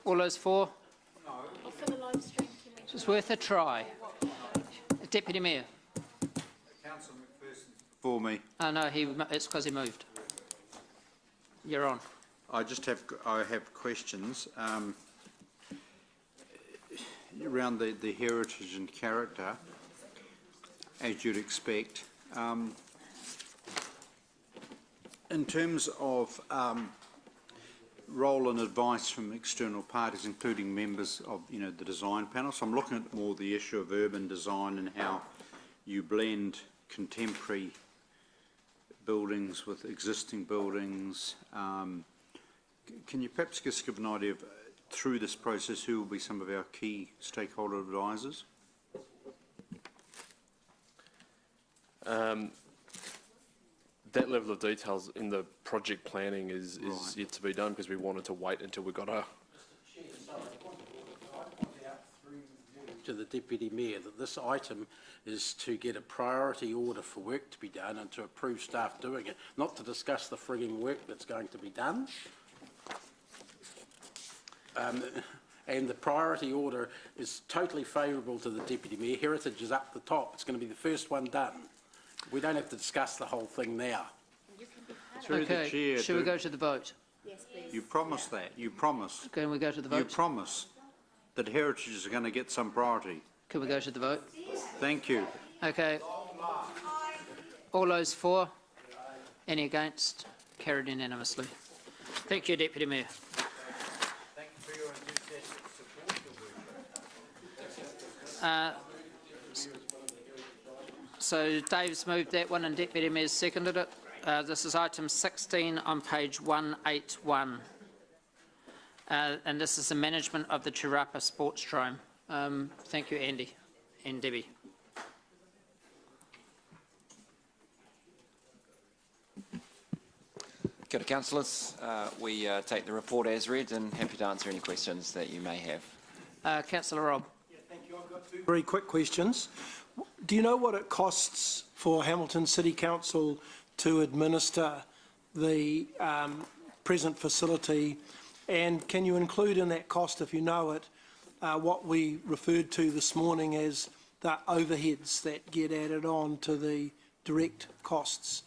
All those for? No. For the live stream. It's worth a try. Deputy Mayor. Councillor McPherson's before me. Oh no, it's because he moved. You're on. I have questions around the heritage and character, as you'd expect. In terms of role and advice from external parties, including members of the design panel. So I'm looking at more the issue of urban design and how you blend contemporary buildings with existing buildings. Can you perhaps just give an idea of, through this process, who will be some of our key stakeholder advisors? That level of details in the project planning is Right. yet to be done, because we wanted to wait until we got a... To the Deputy Mayor that this item is to get a priority order for work to be done and to approve staff doing it, not to discuss the frigging work that's going to be done. And the priority order is totally favourable to the Deputy Mayor. Heritage is up the top. It's going to be the first one done. We don't have to discuss the whole thing now. Through the chair, Should we go to the vote? Yes, please. You promised that. You promised. Can we go to the You vote? promise that heritage is going to get some priority. Can we go to the vote? Thank you. Okay. All those for? Any against? Carried unanimously. Thank you, Deputy Mayor. Thank you for your enthusiastic support. So Dave's moved that one and Deputy Mayor's seconded it. This is item 16 on page 181. And this is the management of the Chirapa Sports Drome. Thank you, Andy and Debbie. Kia ora, councillors. We take the report as read and happy to answer any questions that you may have. Councillor Robb. Yeah, thank you. I've got two very quick questions. Do you know what it costs for Hamilton City Council to administer the present facility, and can you include in that cost, if you know it, what we referred to this morning as the overheads that get added on to the direct costs?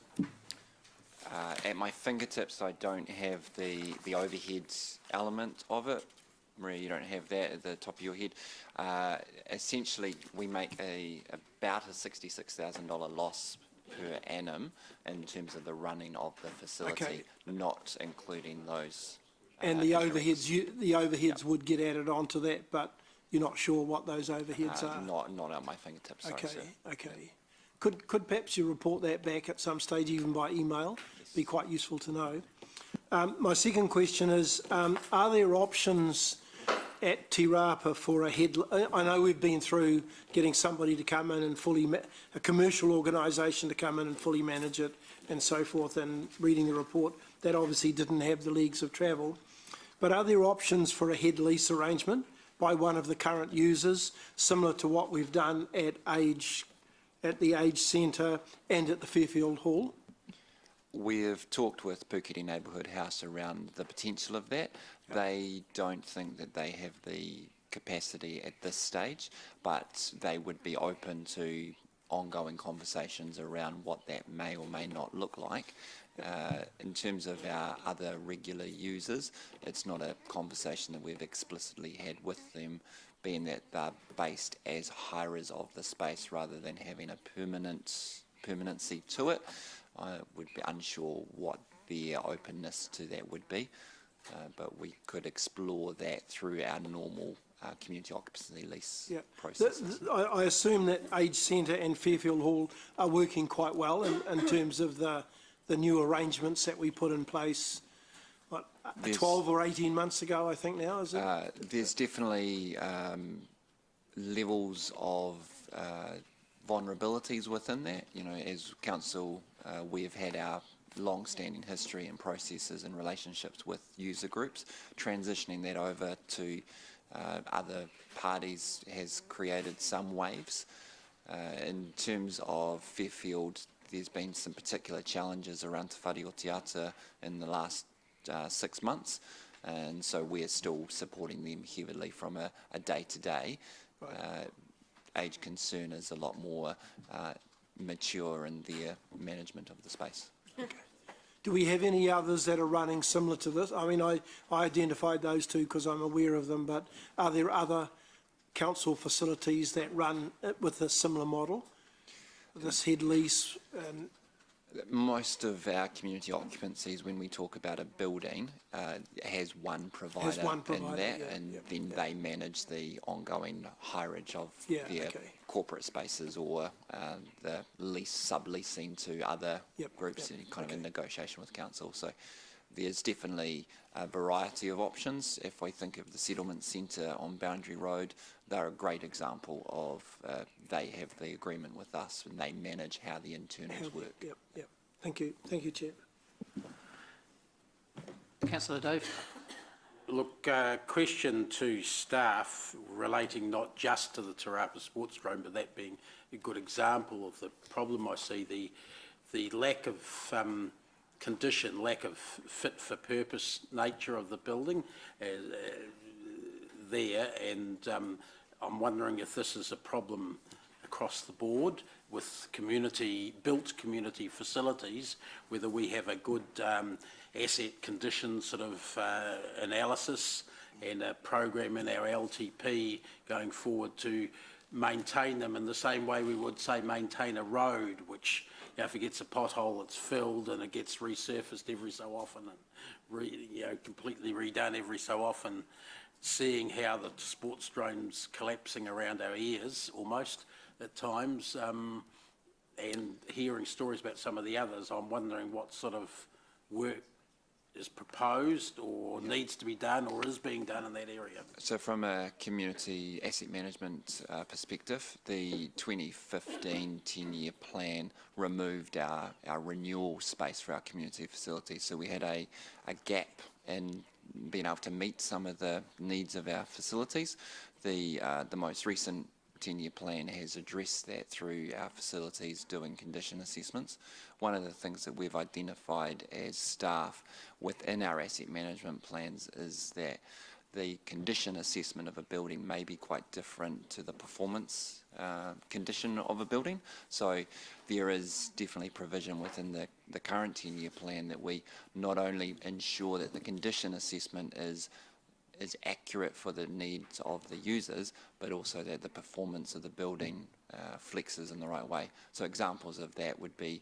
At my fingertips, I don't have the overheads element of it. Maria, you don't have that at the top of your head. Essentially, we make about a $66,000 loss per annum in terms of the running of the facility, Okay. not including those. And the overheads would get added onto that, but you're not sure what those overheads are? Not at my fingertips. Okay, sorry, sir. okay. Could perhaps you report that back at some stage, even by email? Yes. Be quite useful to know. My second question is, are there options at Te Rapa for a head? I know we've been through getting somebody to come in and a commercial organisation to come in and fully manage it and so forth, and reading the report, that obviously didn't have the legs of travel. But are there options for a head lease arrangement by one of the current users, similar to what we've done at the Age Centre and at the Fairfield Hall? We've talked with Puketi Neighbourhood House around the potential of that. They don't think that they have the capacity at this stage, but they would be open to ongoing conversations around what that may or may not look like. In terms of our other regular users, it's not a conversation that we've explicitly had with them, being that they're based as hirers of the space rather than having a permanency to it. I would be unsure what their openness to that would be, but we could explore that through our normal community occupancy lease processes. I assume that Age Centre and Fairfield Hall are working quite well in terms of the new arrangements that we put in place, 12 or 18 months ago, I think now, is it? There's definitely levels of vulnerabilities within that. You know, as council, we have had our long-standing history and processes and relationships with user groups. Transitioning that over to other parties has created some waves. In terms of Fairfield, there's been some particular challenges around Te Whare o Te Ata in the last 6 months, and so we're still supporting them heavily from a day-to-day. Age Concern is a lot more mature in their management of the space. Do we have any others that are running similar to this? I mean, I identified those two because I'm aware of them, but are there other council facilities that run with a similar model? This head lease and... Most of our community occupancies, when we talk about a building, has one provider, in that, and then they manage the ongoing hireage of their corporate spaces or the subleasing to other groups, kind of in negotiation with council. So there's definitely a variety of options. If we think of the settlement centre on Boundary Road, they're a great example of they have the agreement with us and they manage how the internals work. Thank you, Chair. Councillor Dave. Look, question to staff relating not just to the Te Rapa Sports Ground, but that being a good example of the problem I see, the lack of condition, lack of fit-for-purpose nature of the building there, and I'm wondering if this is a problem across the board with built community facilities, whether we have a good asset condition sort of analysis and a program in our LTP going forward to maintain them in the same way we would, say, maintain a road, which, you know, if it gets a pothole, it's filled and it gets resurfaced every so often and completely redone every so often. Seeing how the sports drone's collapsing around our ears almost at times, and hearing stories about some of the others, I'm wondering what sort of work is proposed or needs to be done or is being done in that area. So from a community asset management perspective, the 2015 10-year plan removed our renewal space for our community facilities. So we had a gap in being able to meet some of the needs of our facilities. The most recent 10-year plan has addressed that through our facilities doing condition assessments. One of the things that we've identified as staff within our asset management plans is that the condition assessment of a building may be quite different to the performance condition of a building. So there is definitely provision within the current 10-year plan that we not only ensure that the condition assessment is accurate for the needs of the users, but also that the performance of the building flexes in the right way. So examples of that would be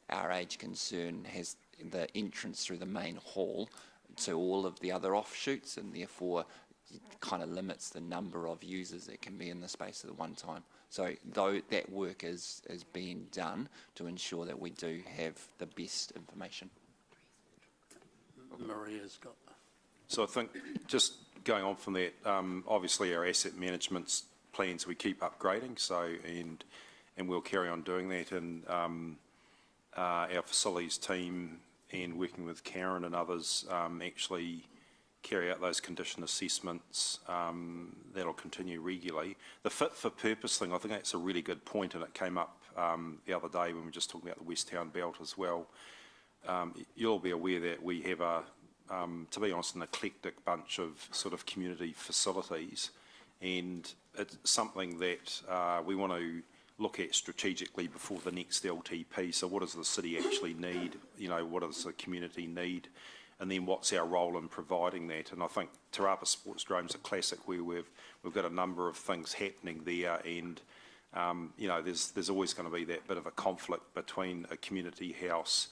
our Age Concern has the entrance through the main hall to all of the other offshoots, and therefore it kind of limits the number of users that can be in the space at one time. So though that work is being done to ensure that we do have the best information. Maria's got. So I think just going on from that, obviously our asset management plans we keep upgrading, so and we'll carry on doing that, and our facilities team and working with Karen and others actually carry out those condition assessments. That'll continue regularly. The fit for purpose thing, I think that's a really good point, and it came up the other day when we were just talking about the West Town Belt as well. You'll be aware that we have to be honest, an eclectic bunch of sort of community facilities, and it's something that we want to look at strategically before the next LTP. So what does the city actually need? You know, what does the community need? And then what's our role in providing that? And I think Te Rapa Sports Drone's a classic where we've got a number of things happening there, and you know, there's always going to be that bit of a conflict between a community house,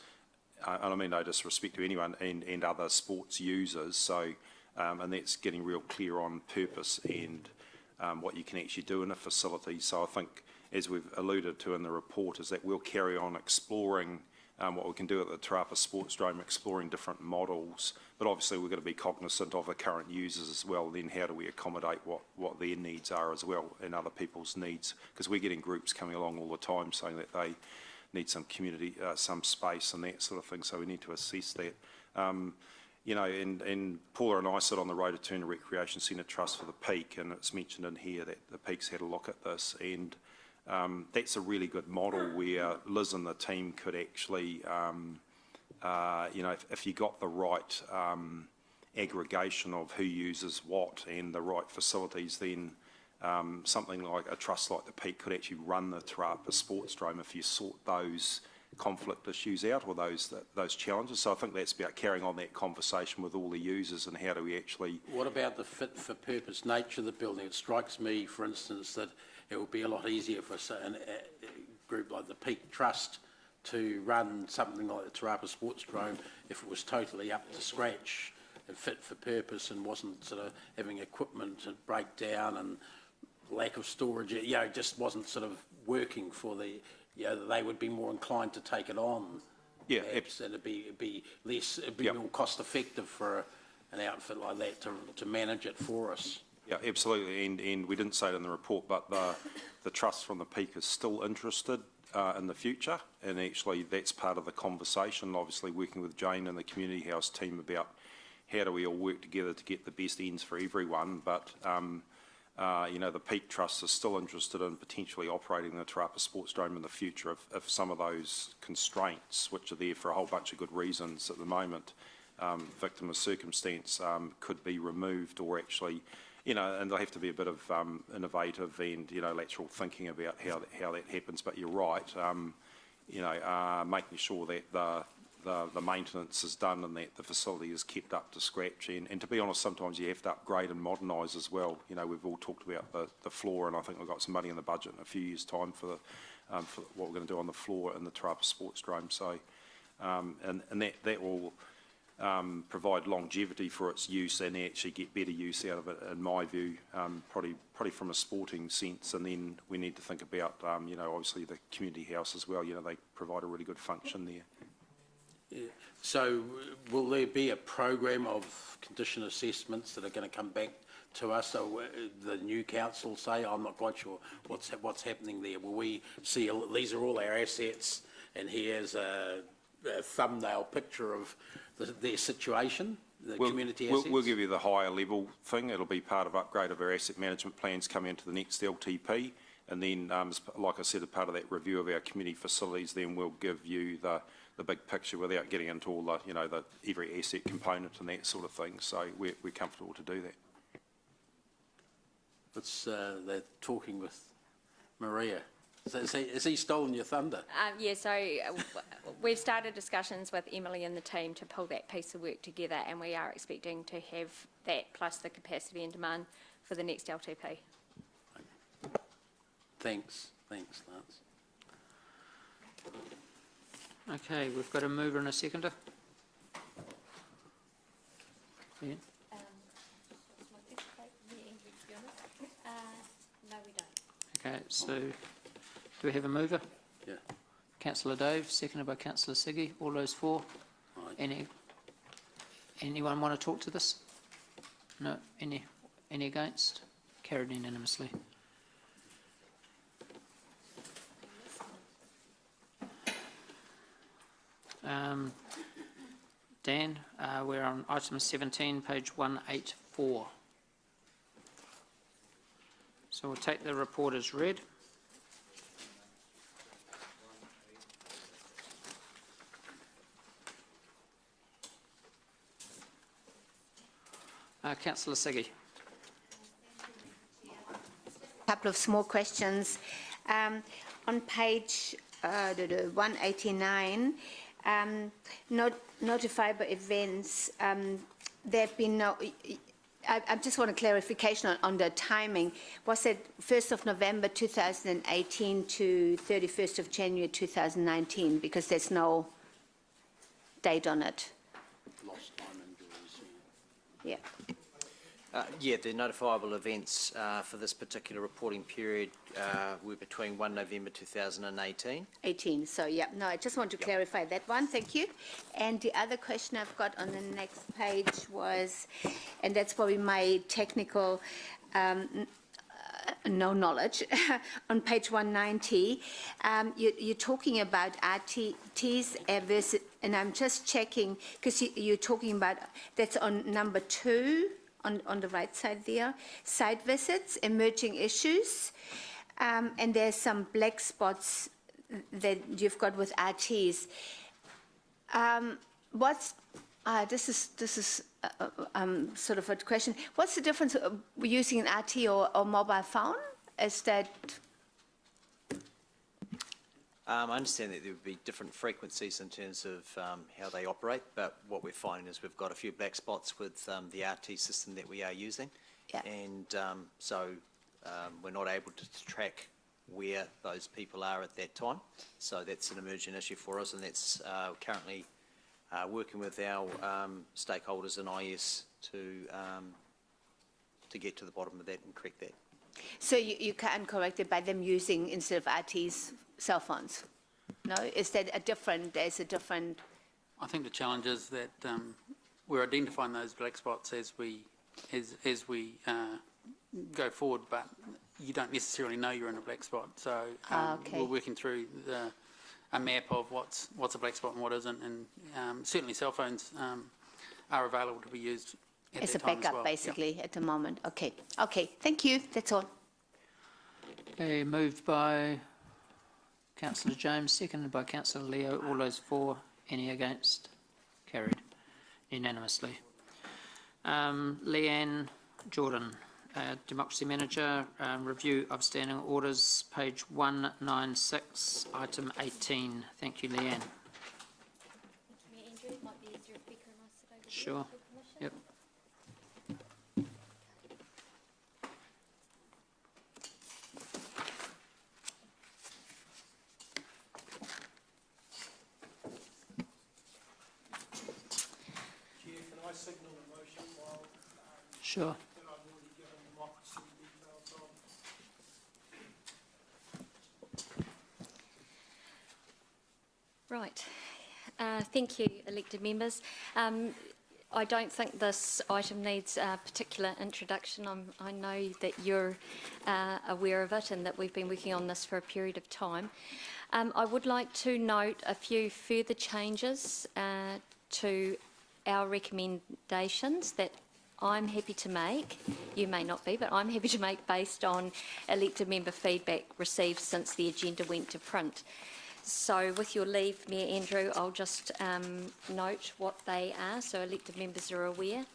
and I mean no disrespect to anyone, and other sports users. So and that's getting real clear on purpose and what you can actually do in a facility. So I think, as we've alluded to in the report, is that we'll carry on exploring what we can do at the Te Rapa Sports Drone, exploring different models, but obviously we're going to be cognizant of the current users as well. Then how do we accommodate what their needs are as well, and other people's needs, because we're getting groups coming along all the time saying that they need some community, some space and that sort of thing, so we need to assess that. You know, and Paula and I sit on the Road to Turner Recreation Centre Trust for the Peak, and it's mentioned in here that the Peak's had a look at this, and that's a really good model where Liz and the team could actually, if you got the right aggregation of who uses what and the right facilities, then something like a trust like the Peak could actually run the Te Rapa Sports Drome if you sort those conflict issues out or those challenges. So I think that's about carrying on that conversation with all the users and how do we actually... What about the fit-for-purpose nature of the building? It strikes me, for instance, that it would be a lot easier for a group like the Peak Trust to run something like the Te Rapa Sports Drome if it was totally up to scratch and fit for purpose and wasn't sort of having equipment and breakdown and lack of storage, just wasn't sort of working for the, they would be more inclined to take it on. Yeah, perhaps, and it'd be Yep. more cost effective for an outfit like that to manage it for us. Yeah, absolutely, and we didn't say it in the report, but the trust from the Peak is still interested in the future, and actually that's part of the conversation, obviously working with Jane and the Community House team about how do we all work together to get the best ends for everyone, but the Peak Trust is still interested in potentially operating the Te Rapa Sports Drome in the future if some of those constraints, which are there for a whole bunch of good reasons at the moment, victim of circumstance, could be removed or actually, and there'll have to be a bit of innovative and, lateral thinking about how that happens. But you're right, making sure that the maintenance is done and that the facility is kept up to scratch. And to be honest, sometimes you have to upgrade and modernise as well. We've all talked about the floor, and I think we've got some money in the budget in a few years' time for what we're going to do on the floor in the Te Rapa Sports Drome. So, and that will provide longevity for its use and actually get better use out of it, in my view, probably from a sporting sense. And then we need to think about, obviously the community house as well. They provide a really good function there. Yeah. So will there be a program of condition assessments that are going to come back to us? So the new council say, I'm not quite sure what's happening there. Will we see these are all our assets, and here's a thumbnail picture of their situation, the community assets? We'll give you the higher level thing. It'll be part of upgrade of our asset management plans coming into the next LTP. And then, like I said, as part of that review of our community facilities, then we'll give you the big picture without getting into all the, the every asset component and that sort of thing. So we're comfortable to do that. They're talking with Maria. Has he stolen your thunder? Yeah, so we've started discussions with Emily and the team to pull that piece of work together, and we are expecting to have that plus the capacity and demand for the next LTP. Thanks, Lance. Okay, we've got a mover and a seconder. Yeah. No, we don't. Okay, so do we have a mover? Yeah. Councillor Dave, seconded by Councillor Siggy. All those four. Right. Anyone want to talk to this? No. Any against? Carried unanimously. Dan, we're on item 17, page 184. So we'll take the report as read. Councillor Siggy. Couple of small questions. On page 189, notifiable events, there have been no... I just want a clarification on the timing. Was it 1st of November 2018 to 31st of January 2019? Because there's no date on it. Lost time injuries. Yeah. Yeah, the notifiable events for this particular reporting period were between 1 November 2018. 18, so yeah, no, I just want to clarify that one, thank you. And the other question I've got on the next page was, and that's probably my technical no knowledge, on page 190, you're talking about RTTs versus, and I'm just checking, because you're talking about, that's on number 2, on the right side there, site visits, emerging issues. And there's some black spots that you've got with RTs. This is sort of a question. What's the difference of using an RT or mobile phone? Is that I understand that there would be different frequencies in terms of how they operate, but what we're finding is we've got a few black spots with the RT system that we are using. Yeah. And so we're not able to track where those people are at that time. So that's an emergent issue for us, and that's currently working with our stakeholders in IS to get to the bottom of that and correct that. so you can correct it by them using, instead of RTs, cell phones? No? Is that a different, there's a different, I think the challenge is that we're identifying those black spots as we go forward, but you don't necessarily know you're in a black spot. So okay. we're working through a map of what's a black spot and what isn't, and certainly cell phones are available to be used at as a that time as backup, well. basically, at the moment? Okay. Okay, thank you. That's all. Okay, moved by Councillor James, seconded by Councillor Leo. All those for, any against? Carried unanimously. Leanne Jordan, Democracy Manager, review of standing orders, page 196, item 18. Thank you, Leanne. Sure. Yep. Signal the motion while Sure. that I've already given democracy details of. Right. Thank you, elected members. I don't think this item needs a particular introduction. I know that you're aware of it and that we've been working on this for a period of time. I would like to note a few further changes to our recommendations that I'm happy to make. You may not be, but I'm happy to make based on elected member feedback received since the agenda went to print. So with your leave, Mayor Andrew, I'll just note what they are so elected members are aware.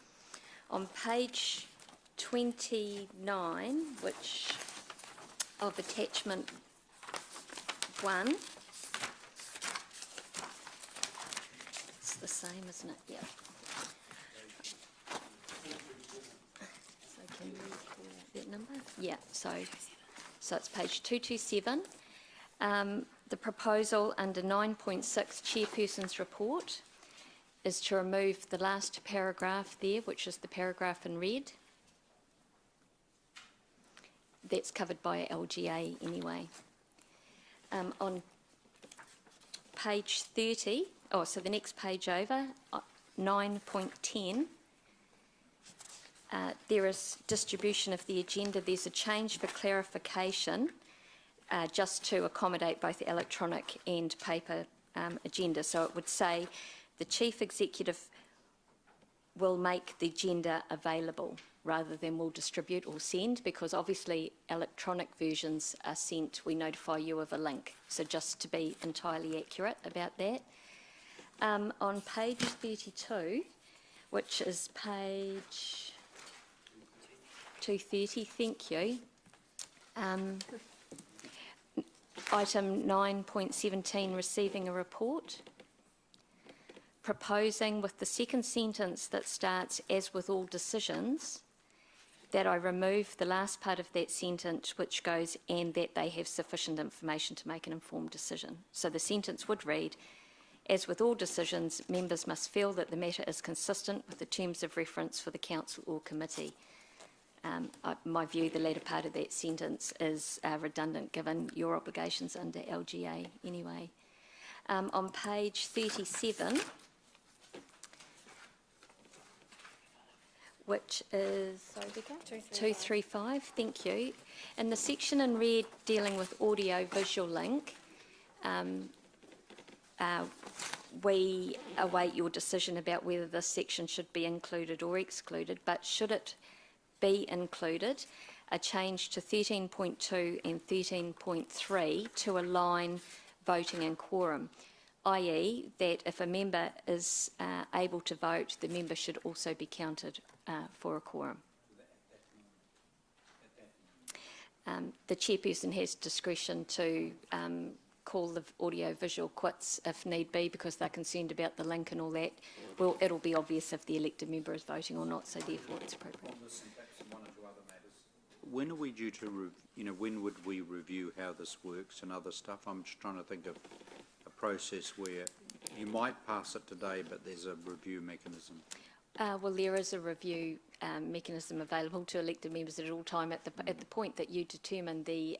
On page 29, which of attachment 1, it's the same, isn't it? Yeah. So can you call out that number? Yeah, so it's page 227. The proposal under 9.6 Chairperson's report is to remove the last paragraph there, which is the paragraph in red. That's covered by LGA anyway. On page 30, so the next page over, 9.10, there is distribution of the agenda. There's a change for clarification just to accommodate both the electronic and paper agenda. So it would say the Chief Executive will make the agenda available rather than will distribute or send, because obviously electronic versions are sent, we notify you of a link. So just to be entirely accurate about that. On page 32, which is page 230, thank you. Item 9.17, receiving a report. Proposing with the second sentence that starts, as with all decisions, that I remove the last part of that sentence which goes, and that they have sufficient information to make an informed decision. So the sentence would read, as with all decisions, members must feel that the matter is consistent with the terms of reference for the council or committee. My view, the latter part of that sentence is redundant given your obligations under LGA anyway. On page 37, which is 235, thank you. In the section in red dealing with audio-visual link, we await your decision about whether this section should be included or excluded, but should it be included, a change to 13.2 and 13.3 to align voting and quorum, i.e. that if a member is able to vote, the member should also be counted for a quorum. The chairperson has discretion to call the audio-visual quits if need be, because they're concerned about the link and all that. Well, it'll be obvious if the elected member is voting or not, so therefore it's appropriate. When are we due to, when would we review how this works and other stuff? I'm just trying to think of a process where you might pass it today, but there's a review mechanism. Well, there is a review mechanism available to elected members at all time. At the point that you determine the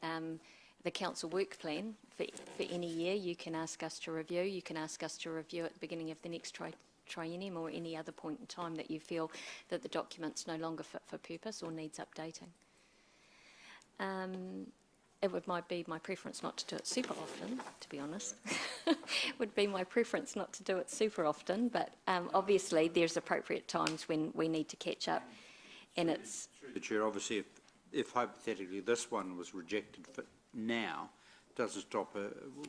council work plan for any year, you can ask us to review. You can ask us to review at the beginning of the next triennium or any other point in time that you feel that the document's no longer fit for purpose or needs updating. Might be my preference not to do it super often, to be honest. Would be my preference not to do it super often, but obviously there's appropriate times when we need to catch up, and it's... The Chair, obviously, if hypothetically this one was rejected for now, doesn't stop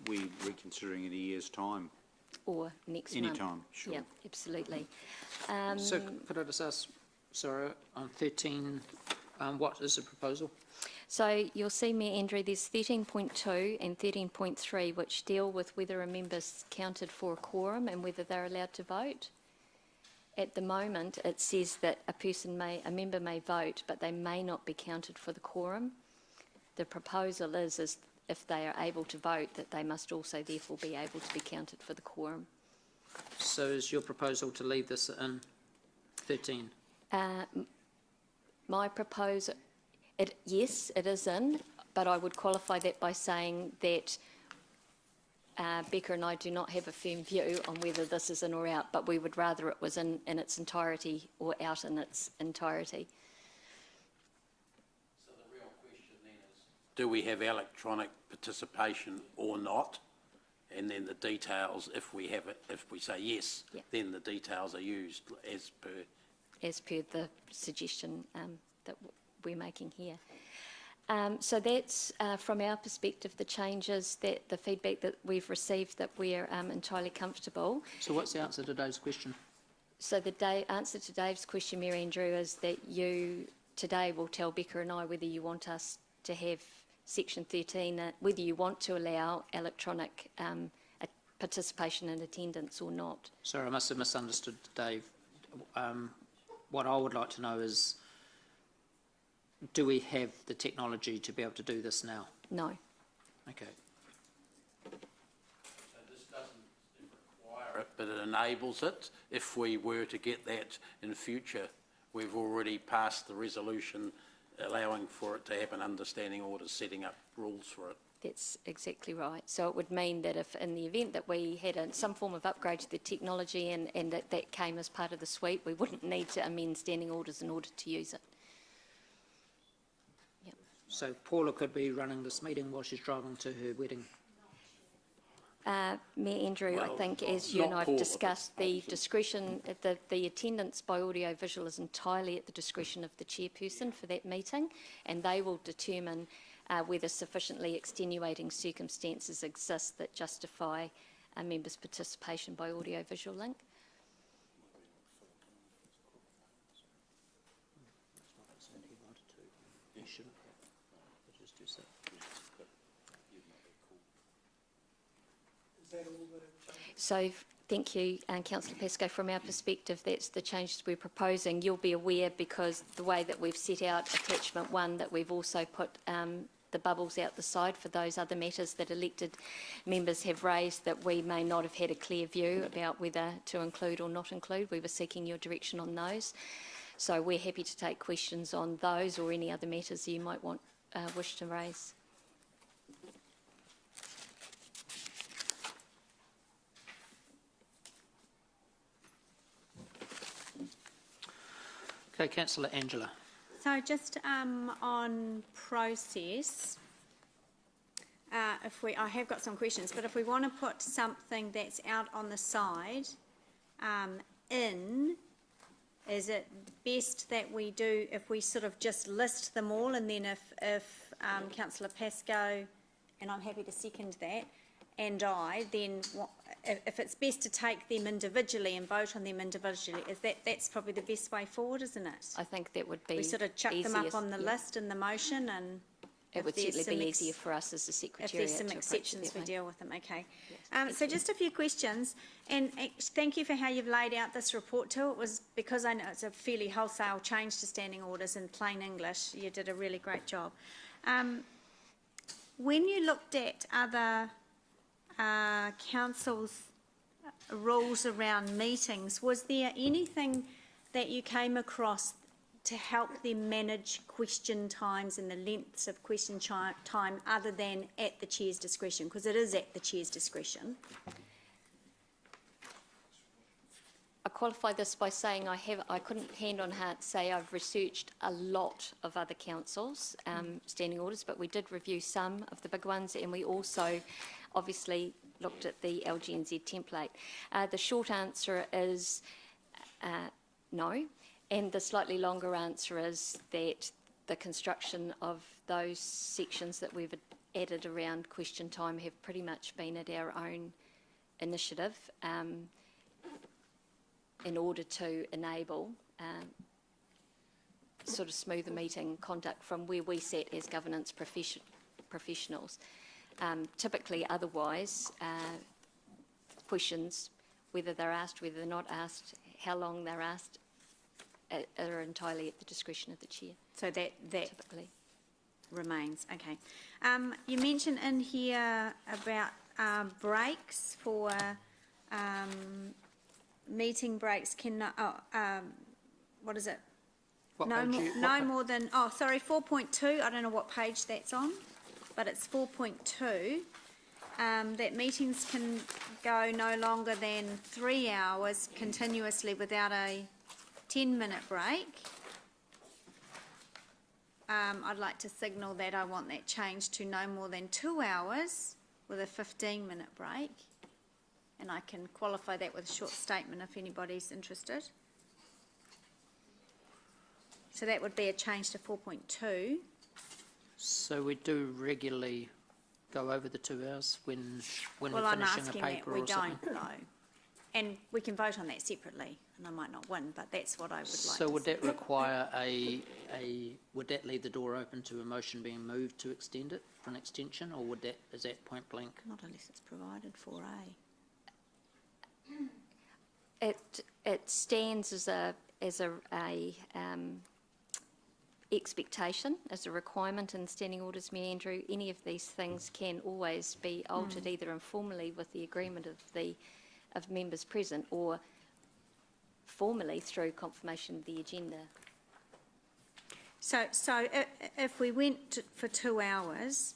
we reconsidering in a year's time. Or next month. Any time, sure. Yeah, absolutely. So could I just ask, Sarah, on 13, what is the proposal? So you'll see, Mayor Andrew, there's 13.2 and 13.3 which deal with whether a member's counted for a quorum and whether they're allowed to vote. At the moment, it says that a member may vote, but they may not be counted for the quorum. The proposal is if they are able to vote, that they must also therefore be able to be counted for the quorum. So is your proposal to leave this in 13? My proposal... yes, it is in, but I would qualify that by saying that Becca and I do not have a firm view on whether this is in or out, but we would rather it was in its entirety or out in its entirety. So the real question then is, do we have electronic participation or not? And then the details, if we have it, if we say yes, then the details are used as per the suggestion that we're making here. So that's, from our perspective, the changes, that the feedback that we've received, that we're entirely comfortable. So what's the answer to Dave's question? So the answer to Dave's question, Mayor Andrew, is that you today will tell Becca and I whether you want us to have Section 13, whether you want to allow electronic participation and attendance or not. Sorry, I must have misunderstood Dave. What I would like to know is, do we have the technology to be able to do this now? No. Okay. So this doesn't require it, but it enables it. If we were to get that in future, we've already passed the resolution allowing for it to happen, understanding orders, setting up rules for it. That's exactly right. So it would mean that if in the event that we had some form of upgrade to the technology and that came as part of the suite, we wouldn't need to amend standing orders in order to use it. So Paula could be running this meeting while she's driving to her wedding. Mayor Andrew, I think, as you and I have discussed, the discretion, the attendance by audio-visual is entirely at the discretion of the chairperson for that meeting, and they will determine whether sufficiently extenuating circumstances exist that justify a member's participation by audio-visual link. So, thank you, Councillor Pascoe. From our perspective, that's the changes we're proposing. You'll be aware, because the way that we've set out attachment 1, that we've also put the bubbles out the side for those other matters that elected members have raised that we may not have had a clear view about whether to include or not include. We were seeking your direction on those. So we're happy to take questions on those or any other matters you might wish to raise. Okay, Councillor Angela. So just on process, I have got some questions, but if we want to put something that's out on the side in is it best that we do, if we sort of just list them all, and then if councillor Pascoe, and I'm happy to second that, and then if it's best to take them individually and vote on them individually, that's probably the best way forward, isn't it? I think that would be We sort of chuck them up easiest, on the yeah. list in the motion, and It if would there's certainly some be ex- easier for us as the if Secretariat there's some to approach it exceptions, that we way. deal with them, okay. Yes, So just a few questions, and thank you for how you've laid out this report too. It was, because I know it's a fairly wholesale change to standing orders in plain English, you did a really great job. When you looked at other councils' rules around meetings, was there anything that you came across to help them manage question times and the lengths of question time other than at the chair's discretion? Because it is at the chair's discretion. I qualify this by saying I couldn't hand on heart say I've researched a lot of other councils' standing orders, but we did review some of the big ones, and we also obviously looked at the LGNZ template. The short answer is no, and the slightly longer answer is that the construction of those sections that we've added around question time have pretty much been at our own initiative. In order to enable sort of smoother meeting conduct from where we sit as governance professionals. Typically, otherwise, questions, whether they're asked, whether they're not asked, how long they're asked, are entirely at the discretion of the chair. So that Typically. remains, okay. You mentioned in here about breaks for meeting breaks what is it? What No page more, you- no what pa- more than, 4.2, I don't know what page that's on, but it's 4.2. That meetings can go no longer than 3 hours continuously without a 10-minute break. I'd like to signal that I want that changed to no more than 2 hours with a 15-minute break. And I can qualify that with a short statement if anybody's interested. So that would be a change to 4.2. So we do regularly go over the 2 hours when Well, we're I'm finishing a asking that paper we or something? don't, no. And we can vote on that separately, and I might not win, but that's what I would like to So would see. that require would that leave the door open to a motion being moved to extend it, for an extension, or is that point blank? Not unless it's provided for, eh? It stands as a expectation, as a requirement in standing orders, Mayor Andrew. Any of these things can always be altered either informally with the agreement of members present, or formally through confirmation of the agenda. So if we went for 2 hours,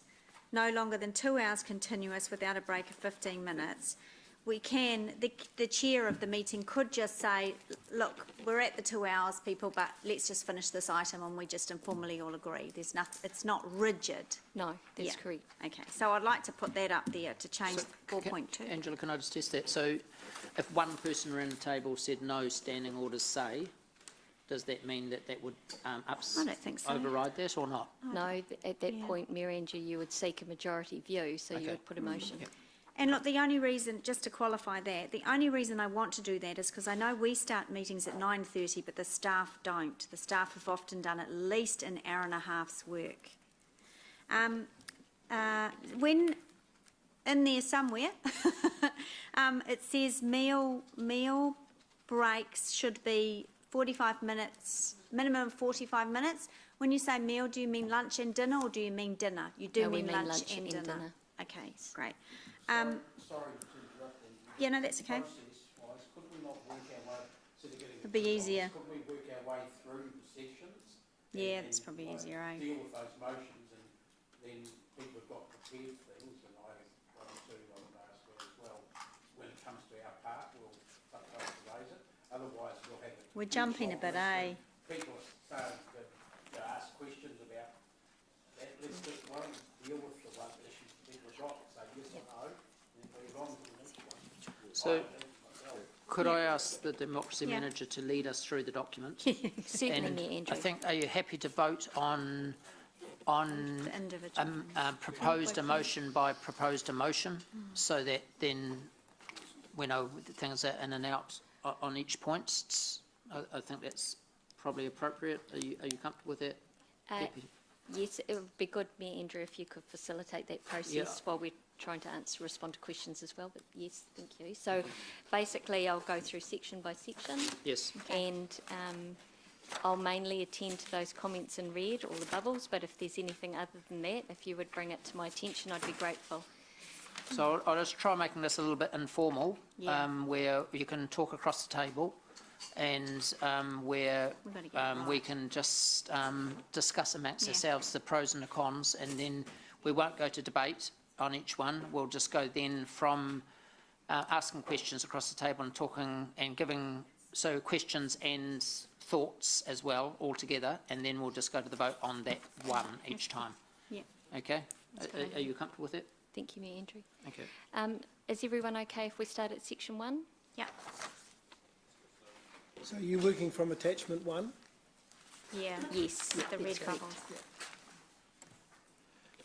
no longer than 2 hours continuous without a break of 15 minutes, we can, the chair of the meeting could just say, look, we're at the 2 hours, people, but let's just finish this item, and we just informally all agree. There's nothing, it's not rigid. No, that's Yeah. correct. Okay, so I'd like to put that up there to change So, 4.2. Angela, can I just test that? So if one person around the table said no standing orders say, does that mean that would I don't think so. override that or not? No, at that Yeah. point, Mayor Andrew, you would seek a majority view, so you Okay. would put a motion. Yep. And look, the only reason, just to qualify that, the only reason I want to do that is because I know we start meetings at 9:30, but the staff don't. The staff have often done at least an hour and a half's work. When, in there somewhere, it says meal breaks should be 45 minutes, minimum 45 minutes. When you say meal, do you mean lunch and dinner, or do you mean dinner? You do No, we mean mean lunch and dinner. Okay, great. Sorry to interrupt you. Yeah, no, that's okay. Process-wise, could we not work our way, so to get It'd be easier. Could we work our way through the sessions? Yeah, and, it's probably easier, eh? Deal with those motions, and then people have got prepared things, and I would ask her as well. When it comes to our part, we'll raise it. Otherwise, we'll have it. We're jumping a bit, eh? People are starting to ask questions about that. Let's just deal with the one issues people have got, say yes or no, and then move on to the next one. So, Could I ask the democracy Yeah. manager to lead us through the document? Certainly, And Mayor Andrew. I think, are you happy to vote on The individual. proposed emotion by proposed emotion, so that then we know the things are in and out on each point? I think that's probably appropriate. Are you comfortable with that? Deputy? Yes, it would be good, Mayor Andrew, if you could facilitate that process while we're trying to respond to questions as well, but yes, thank you. So basically, I'll go through section by section. Yes. And I'll mainly attend to those comments in red, all the bubbles, but if there's anything other than that, if you would bring it to my attention, I'd be grateful. So I'll just try making this a little bit informal, Yeah. where you can talk across the table, and where We've got to get it we right. can just discuss amongst Yeah. ourselves the pros and the cons, and then we won't go to debate on each one. We'll just go then from asking questions across the table and talking and giving, so questions and thoughts as well, all together, and then we'll just go to the vote on that one each time. Yeah. Okay? That's good. Are you comfortable with it? Thank you, Mayor Andrew. Okay. Is everyone okay if we start at section 1? Yeah. So you're working from attachment 1? Yeah. Yes. The red that's correct. bubbles.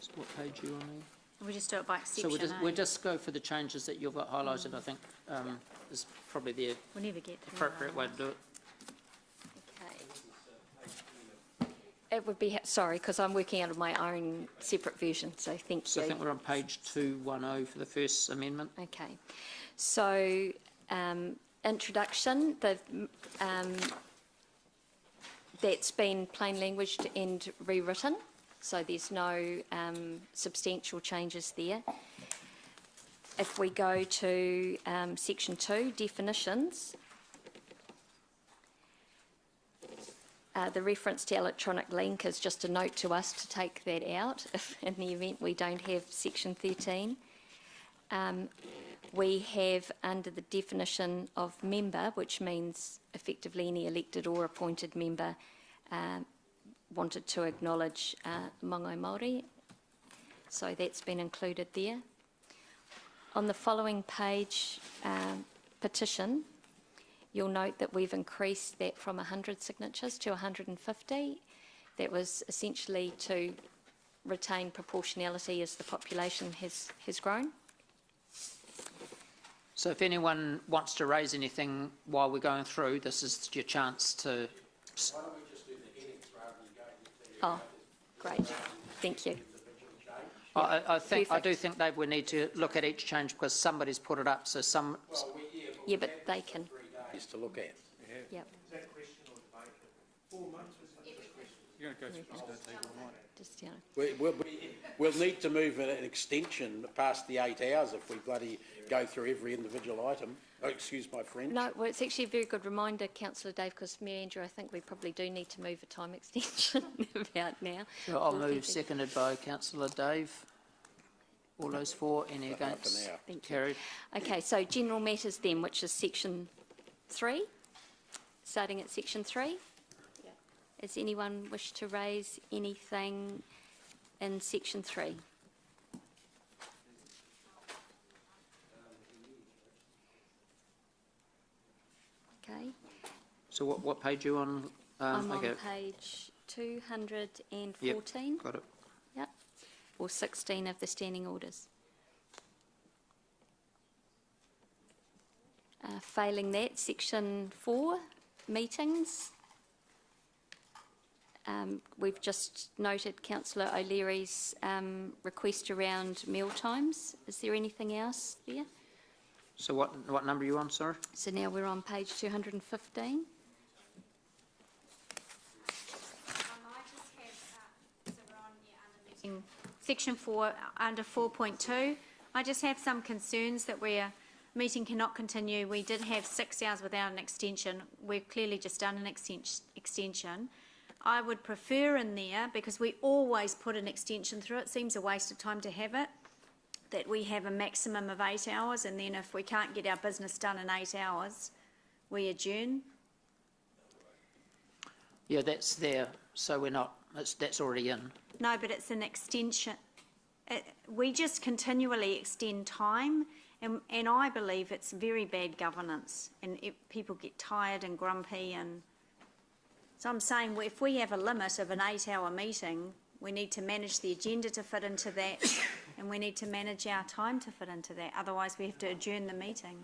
So what page are you on there? We just do it by So section, we'll just go for the changes that you've got highlighted, I think, is probably the We'll never get to that appropriate way to do it. Okay. It would be, sorry, because I'm working out of my own separate version, so thank you. So I think we're on page 210 for the first amendment. Okay, so introduction, that's been plain languaged and rewritten, so there's no substantial changes there. If we go to section 2, definitions, the reference to electronic link is just a note to us to take that out if in the event we don't have section 13. We have under the definition of member, which means effectively any elected or appointed member, wanted to acknowledge Māngai Māori. So that's been included there. On the following page, petition, you'll note that we've increased that from 100 signatures to 150. That was essentially to retain proportionality as the population has grown. So if anyone wants to raise anything while we're going through, this is your chance to. Why don't we just do the headings rather than going into Oh, great. Thank you. I do Perfect. think, Dave, we need to look at each change because somebody's put it up, so some. Yeah, but they can, days to look at. yep. Just, We'll need to move an extension past the 8 hours if we bloody go through every individual item. Oh, excuse my French. No, well, it's actually a very good reminder, Councillor Dave, because Mayor Andrew, I think we probably do need to move a time extension about now. So I'll move, 4:30. seconded by Councillor Dave. All those for, any Half an against? hour. Thank you. Carried. Okay, so general matters then, which is section 3, starting at section 3. Does anyone wish to raise anything in section 3? Okay, So what page are you on? I'm on okay. page 214. Yep, got it. Yep, or 16 of the standing orders. Failing that, section 4, meetings. We've just noted Councillor O'Leary's request around meal times. Is there anything else there? So what number are you on, sorry? So now we're on page 215. I just have, so we're on, under section 4, under 4.2. I just have some concerns that meeting cannot continue. We did have 6 hours without an extension. We've clearly just done an extension. I would prefer in there, because we always put an extension through, it seems a waste of time to have it, that we have a maximum of 8 hours, and then if we can't get our business done in 8 hours, we adjourn. Yeah, that's there, so we're not, that's already in. No, but it's an extension. We just continually extend time, And I believe it's very bad governance, and people get tired and grumpy, and so I'm saying, well, if we have a limit of an 8-hour meeting, we need to manage the agenda to fit into that, and we need to manage our time to fit into that. Otherwise, we have to adjourn the meeting.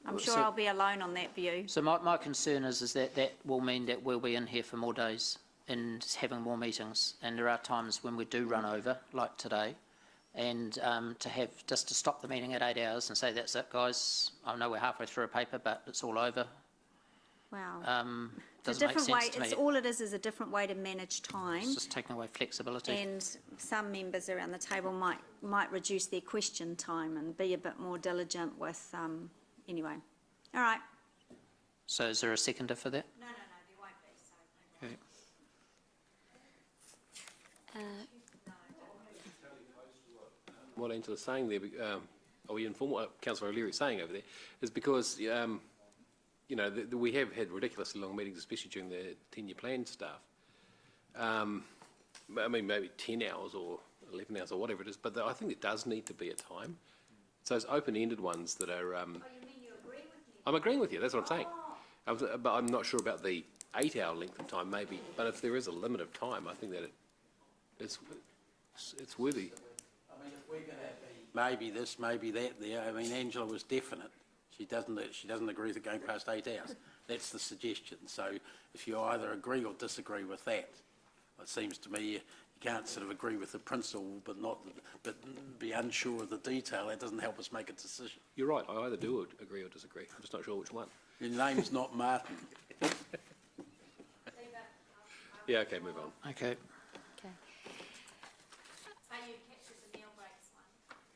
I'm sure So- I'll be alone on that view. So my concern is that that will mean that we'll be in here for more days and having more meetings. And there are times when we do run over, like today, and to stop the meeting at 8 hours and say, that's it, guys. I know we're halfway through a paper, but it's all over. Wow. It's a Doesn't make different way, sense to me. it's all it is a different way to manage time. It's just taking away flexibility. And some members around the table might reduce their question time and be a bit more diligent with, anyway. All right. So is there a seconder for that? No, there won't be, so. Okay. What Angela's saying there, or we inform what Councillor O'Leary is saying over there, is because, you know, we have had ridiculously long meetings, especially during the 10-year plan stuff. I mean, maybe 10 hours or 11 hours or whatever it is, but I think there does need to be a time. So those open-ended ones that are... Oh, you mean you agree with me? I'm agreeing with you, that's what I'm saying. But I'm not sure about the 8-hour length of time, maybe, but if there is a limit of time, I think that it's worthy. I mean, if we're going to be maybe this, maybe that there, I mean, Angela was definite. She doesn't agree with it going past 8 hours. That's the suggestion. So if you either agree or disagree with that, it seems to me you can't sort of agree with the principle but be unsure of the detail. That doesn't help us make a decision. You're right, I either do agree or disagree. I'm just not sure which one. Your name's not Martin. Yeah, okay, move on. Okay. Okay.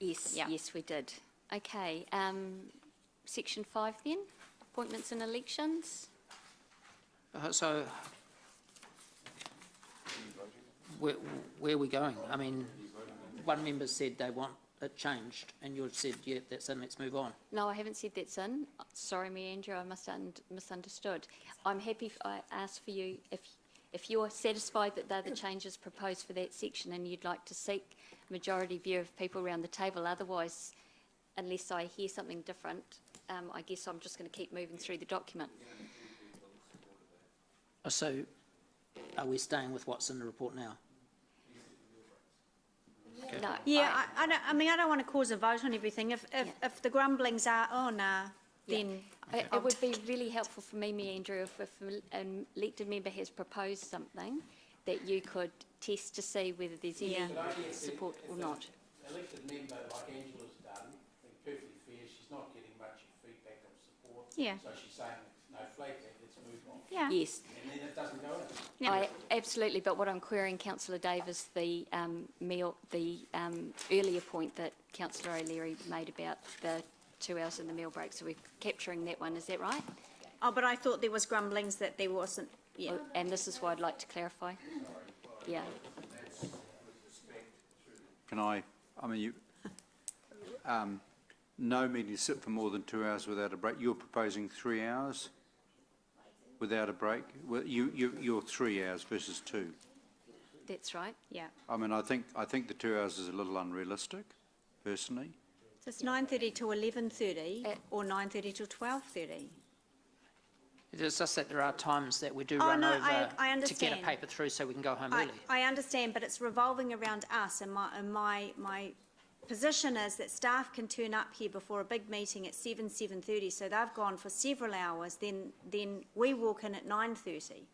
Yes. Yes, we did. Okay, section 5 then, appointments and elections. So where are we going? I mean, one member said they want it changed, and you said, yeah, that's in, let's move on. No, I haven't said that's in. Sorry, me, Andrew, I must have misunderstood. I'm happy, I asked for you, if you're satisfied that they're the changes proposed for that section and you'd like to seek majority view of people around the table, otherwise, unless I hear something different, I guess I'm just going to keep moving through the document. So are we staying with what's in the report now? Okay. No, Yeah, I don't want to cause a vote on everything. If the grumblings are, oh, nah, then... It would be really helpful for me, Andrew, if an elected member has proposed something, that you could test to see whether there's any support or not. Elected member like Angela's done, I think perfectly fair, she's not getting much feedback or support. Yeah. So she's saying, no, flag that, let's move on. Yeah. Yes, And then it doesn't go in. Yeah. absolutely, but what I'm querying, Councillor Davis, the earlier point that Councillor O'Leary made about the 2 hours in the meal break, so we're capturing that one, is that right? Oh, but I thought there was grumblings that there wasn't, yeah. And this is why I'd like to clarify. Yeah. Can I mean, no meeting sit for more than 2 hours without a break. You're proposing 3 hours without a break? Well, you're 3 hours versus 2. That's right. Yeah. I mean, I think the 2 hours is a little unrealistic, personally. So it's 9:30 to 11:30 or 9:30 to 12:30. It's just that there are times that we do Oh, run no, over I to get a understand. paper through so we can go home early. I understand, but it's revolving around us, and my position is that staff can turn up here before a big meeting at 7:30, so they've gone for several hours, then we walk in at 9:30.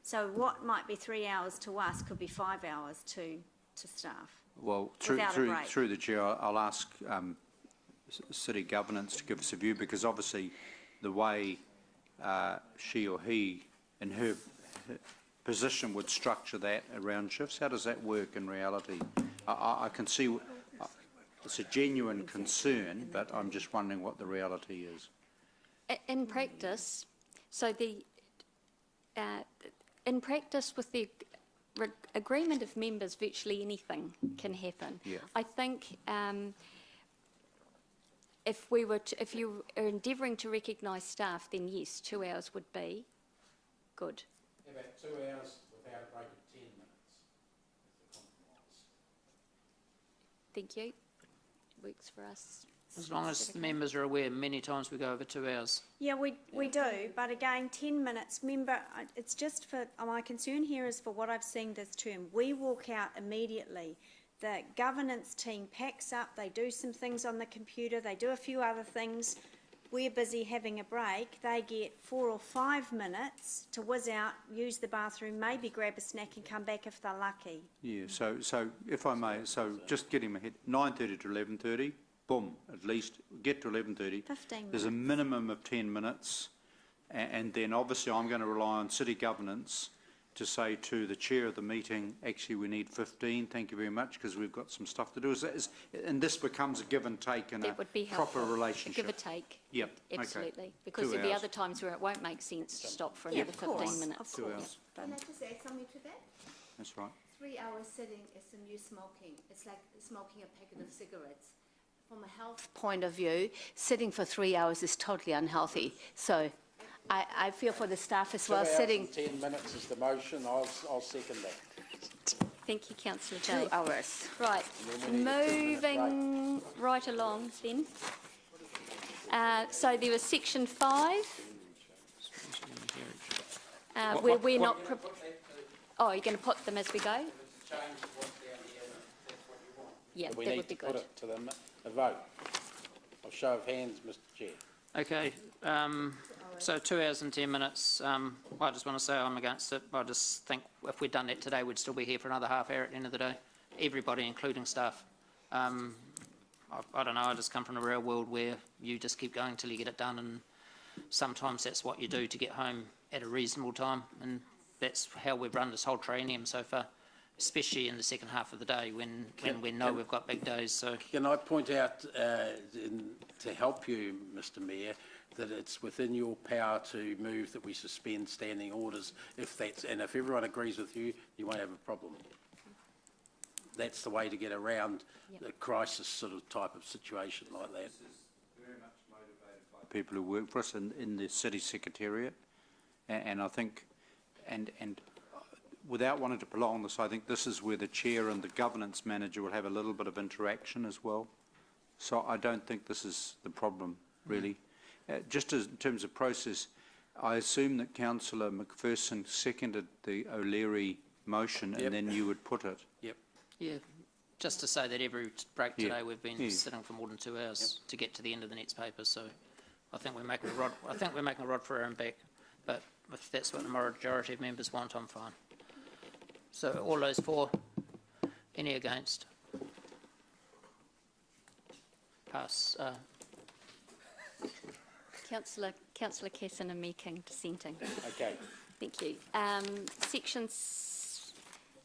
So what might be 3 hours to us could be 5 hours to staff. Well, Without a break. through the chair, I'll ask city governance to give us a view, because obviously the way she or he in her position would structure that around shifts, how does that work in reality? I can see it's a genuine concern, but I'm just wondering what the reality is. In practice, in practice with the agreement of members, virtually anything can happen. Yeah. I think if you are endeavouring to recognise staff, then yes, 2 hours would be good. How about 2 hours without a break of 10 minutes? Is the compromise. Thank you. Works for us. As long as the members are aware, many times we go over 2 hours. Yeah, we do, but again, 10 minutes, remember, it's just for, my concern here is for what I've seen this term. We walk out immediately. The governance team packs up, they do some things on the computer, they do a few other things. We're busy having a break. They get 4 or 5 minutes to whiz out, use the bathroom, maybe grab a snack and come back if they're lucky. Yeah, so if I may, so just getting my head, 9:30 to 11:30, boom, at least get to 11:30. 15 There's a minutes. minimum of 10 minutes, and then obviously I'm going to rely on city governance to say to the chair of the meeting, actually we need 15, thank you very much, because we've got some stuff to do. And this becomes a give and take and a That would be proper helpful. relationship. Give or take. Yep, okay. Absolutely. Because 2 there'll be hours. other times where it won't make sense to stop for Yeah, another of course, 15 minutes. of 2 course. hours, Can I just add something to that? that's right. 3 hours sitting is the new smoking. It's like smoking a packet of cigarettes. From a health point of view, sitting for 3 hours is totally unhealthy. So I feel for the staff as well, sitting 10 minutes is the motion, I'll second that. Thank you, councillor 2 Dave. hours. Right, moving right along then. So there was section 5. Where we're not... Oh, you're going to put them as we go? Yeah, We that need would be to put good. it to the vote. A show of hands, Mr Chair. Okay, so 2 hours and 10 minutes. I just want to say I'm against it. I just think if we'd done that today, we'd still be here for another half hour at the end of the day. Everybody, including staff. I don't know, I just come from a real world where you just keep going till you get it done, and sometimes that's what you do to get home at a reasonable time, and that's how we've run this whole training so far, especially in the second half of the day when we know we've got big days. So Can I point out, to help you, Mr Mayor, that it's within your power to move that we suspend standing orders if everyone agrees with you, you won't have a problem. That's the way to get around the crisis sort of type of situation like that. Very much motivated by people who work for us in the city secretariat, and I think, and without wanting to prolong this, I think this is where the chair and the governance manager will have a little bit of interaction as well. So I don't think this is the problem, really. Just as in terms of process, I assume that Councillor McPherson seconded the O'Leary motion, and then you would put it. Yep. yeah, just to say that every break today Yeah. we've been Yeah. sitting for more than 2 hours to get to the end of the next paper. So I think we're making a rod. I think we're making a rod for our own back. But if that's what the majority of members want, I'm fine. So all those for, any against? Pass. Councillor Kesson and Meeking dissenting. Okay. Thank you. Section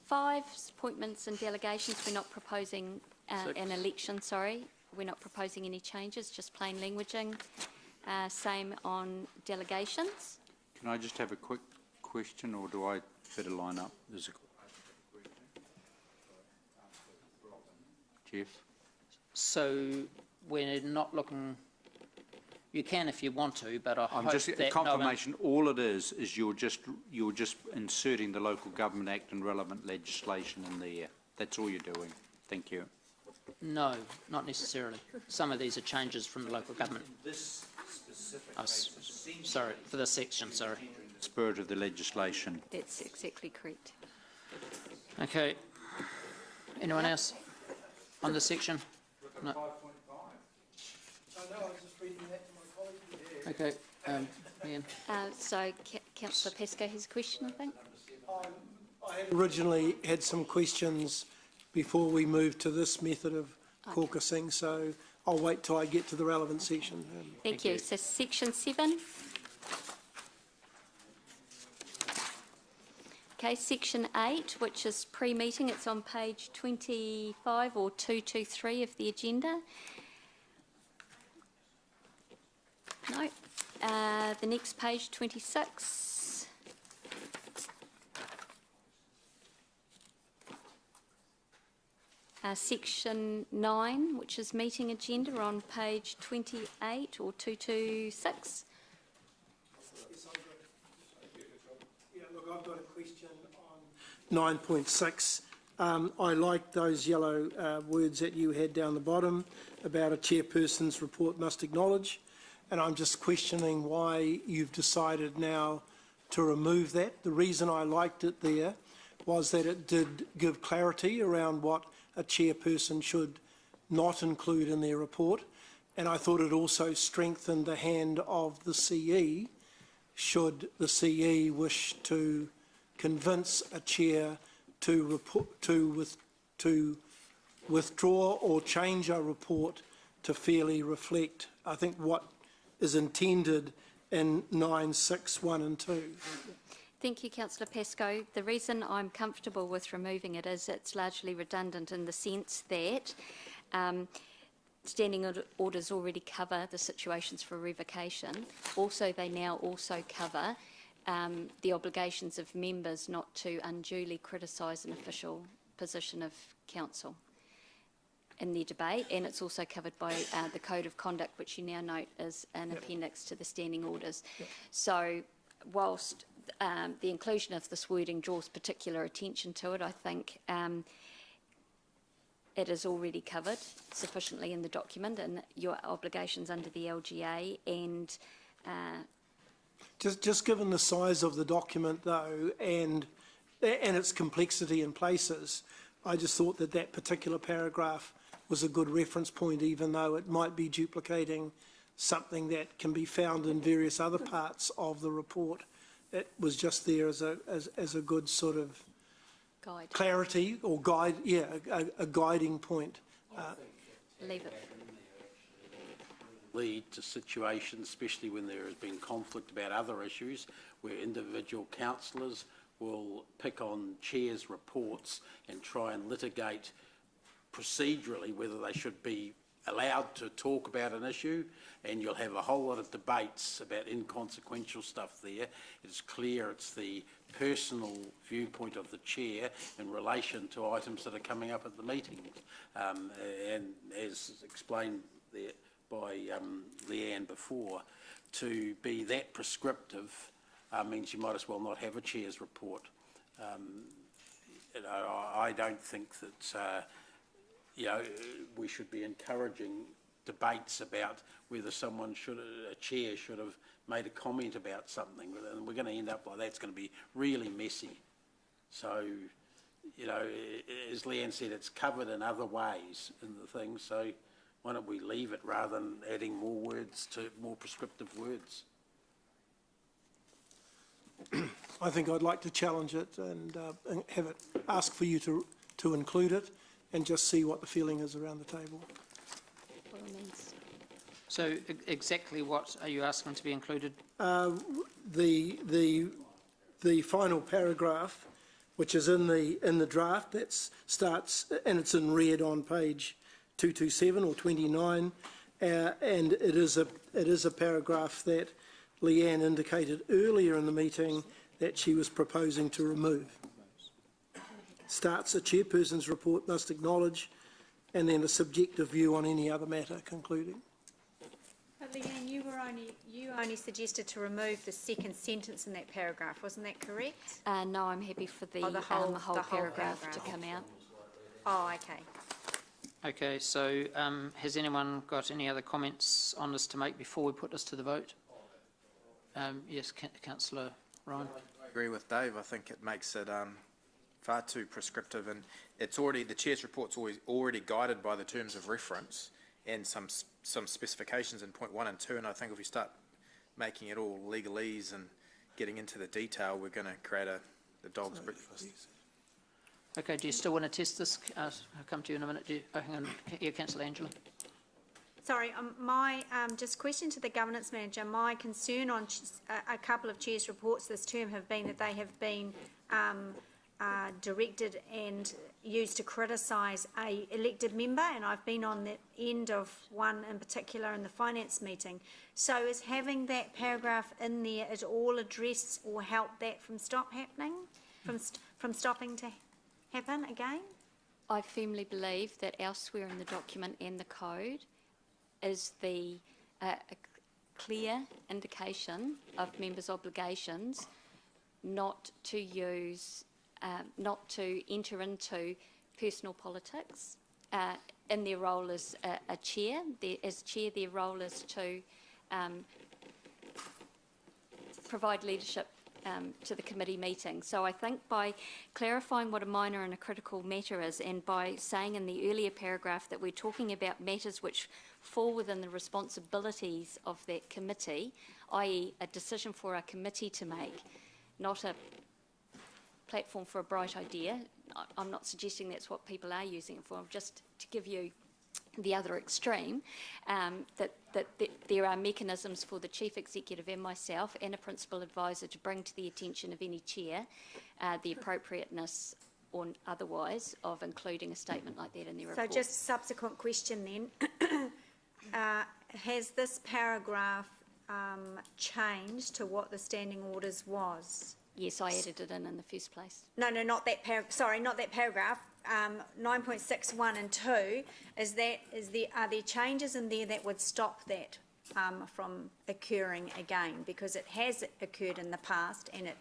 5, appointments and delegations. We're not proposing an election, sorry. We're not proposing any changes, just plain languaging. Same on delegations. Can I just have a quick question, or do I better line up? There's a Jeff? So we're not looking, you can if you want to, but I I'm hope just that a confirmation. All it is you're just inserting the Local Government Act and relevant legislation in there. That's all you're doing. Thank you. No, not necessarily. Some of these are changes from the local government. This specific Sorry, for this section, sorry. spirit of the legislation. That's exactly correct. Okay. Anyone else on this section? No. Okay, Ian. So Councillor Pascoe has a question, I think. I had originally had some questions before we moved to this method of caucusing, so I'll wait till I get to the relevant section. Thank you. So section 7. Okay, section 8, which is pre-meeting. It's on page 25 or 223 of the agenda. No. The next page, 26. Section 9, which is meeting agenda, on page 28 or 226. Yeah, look, I've got a question on 9.6, I liked those yellow words that you had down the bottom about a chairperson's report must acknowledge, and I'm just questioning why you've decided now to remove that. The reason I liked it there was that it did give clarity around what a chairperson should not include in their report, and I thought it also strengthened the hand of the CE should the CE wish to convince a chair to withdraw or change a report to fairly reflect, I think, what is intended in 9(6)(1) and 2. Thank you, Councillor Pascoe. The reason I'm comfortable with removing it is it's largely redundant in the sense that standing orders already cover the situations for revocation. Also, they now also cover the obligations of members not to unduly criticise an official position of council in their debate, and it's also covered by the Code of Conduct, which you now note is an appendix to the standing orders. So whilst the inclusion of this wording draws particular attention to it, I think it is already covered sufficiently in the document and your obligations under the LGA, and Just given the size of the document, though, and its complexity in places, I just thought that that particular paragraph was a good reference point, even though it might be duplicating something that can be found in various other parts of the report. It was just there as a good sort of guide. Clarity or guide, yeah, a guiding point. Leave it. Lead to situations, especially when there has been conflict about other issues, where individual councillors will pick on chairs' reports and try and litigate procedurally whether they should be allowed to talk about an issue, and you'll have a whole lot of debates about inconsequential stuff there. It's clear it's the personal viewpoint of the chair in relation to items that are coming up at the meeting. And as explained there by Leanne before, to be that prescriptive means you might as well not have a chair's report. I don't think that we should be encouraging debates about whether a chair should have made a comment about something, and we're going to end up like that. It's going to be really messy. So, as Leanne said, it's covered in other ways in the thing, so why don't we leave it rather than adding more prescriptive words? I think I'd like to challenge it and have it, ask for you to include it and just see what the feeling is around the table. So exactly what are you asking to be included? The final paragraph, which is in the draft, that starts, and it's in red on page 227 or 29, and it is a paragraph that Leanne indicated earlier in the meeting that she was proposing to remove. Starts, a chairperson's report must acknowledge, and then a subjective view on any other matter, concluding. But Leanne, you only suggested to remove the second sentence in that paragraph, wasn't that correct? No, I'm happy for the whole paragraph to come out. Oh, okay. Okay, so has anyone got any other comments on this to make before we put this to the vote? Yes, Councillor Ryan. I agree with Dave. I think it makes it far too prescriptive, and it's already, the chair's report's already guided by the terms of reference and some specifications in point 1 and 2, and I think if we start making it all legalese and getting into the detail, we're going to create the dog's breakfast. Okay, do you still want to test this? I'll come to you in a minute. Hang on, yeah, Councillor Angela. Sorry, my just question to the governance manager. My concern on a couple of chairs' reports this term have been that they have been directed and used to criticise a elected member, and I've been on the end of one in particular in the finance meeting. So is having that paragraph in there at all address or help that from from stopping to happen again? I firmly believe that elsewhere in the document and the code is the a clear indication of members' obligations not to use not to enter into personal politics in their role as a chair. As chair, their role is to provide leadership to the committee meeting. So I think by clarifying what a minor and a critical matter is, and by saying in the earlier paragraph that we're talking about matters which fall within the responsibilities of that committee, i.e. a decision for a committee to make, not a platform for a bright idea. I'm not suggesting that's what people are using it for, just to give you the other extreme, that there are mechanisms for the Chief Executive and myself and a Principal Advisor to bring to the attention of any chair the appropriateness or otherwise of including a statement like that in their report. So just a subsequent question then. Has this paragraph changed to what the standing orders was? Yes, I added it in the first place. No, not that sorry, not that paragraph. 9.61 and 2, are there changes in there that would stop that from occurring again? Because it has occurred in the past and it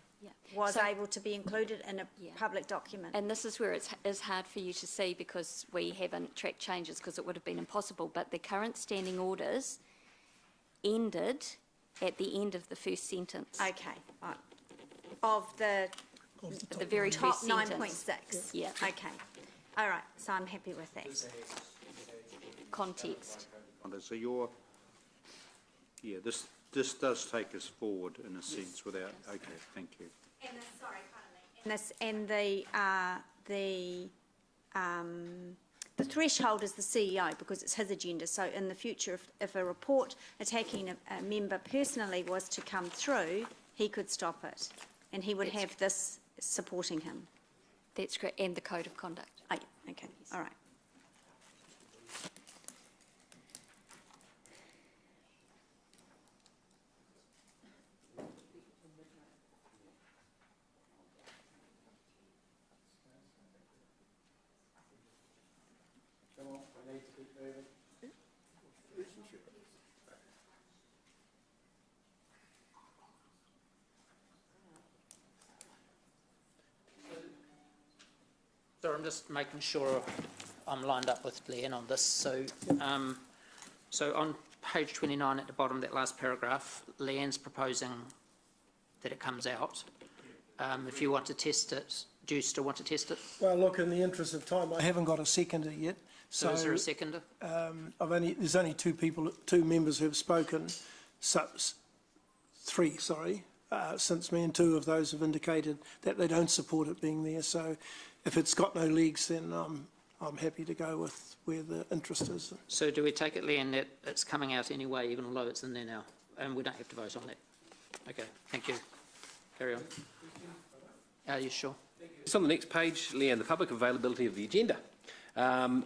was able to be included in a public document. And this is where it is hard for you to see because we haven't tracked changes because it would have been impossible. But the current standing orders ended at the end of the first sentence. Okay, right. Of the very top first sentence. 9.6? Yeah. Okay. All right, so I'm happy with that. Context. So this does take us forward in a sense without, okay, thank you. And the threshold is the CEO because it's his agenda. So in the future, if a report attacking a member personally was to come through, he could stop it and he would have this supporting him. That's correct, and the code of conduct. Oh, yeah. Okay, all right. So I'm just making sure I'm lined up with Leanne on this. So, so on page 29 at the bottom, that last paragraph, Leanne's proposing that it comes out. If you want to test it, do you still want to test it? Well, look, in the interest of time, I haven't got a seconder yet. So is there a seconder? There's only two members who have spoken, three, since me, and two of those have indicated that they don't support it being there. So if it's got no legs, then I'm happy to go with where the interest is. So do we take it, Leanne, that it's coming out anyway, even though it's in there now, and we don't have to vote on that? Okay, thank you. Carry on. Are you sure? It's on the next page, Leanne, the public availability of the agenda. Now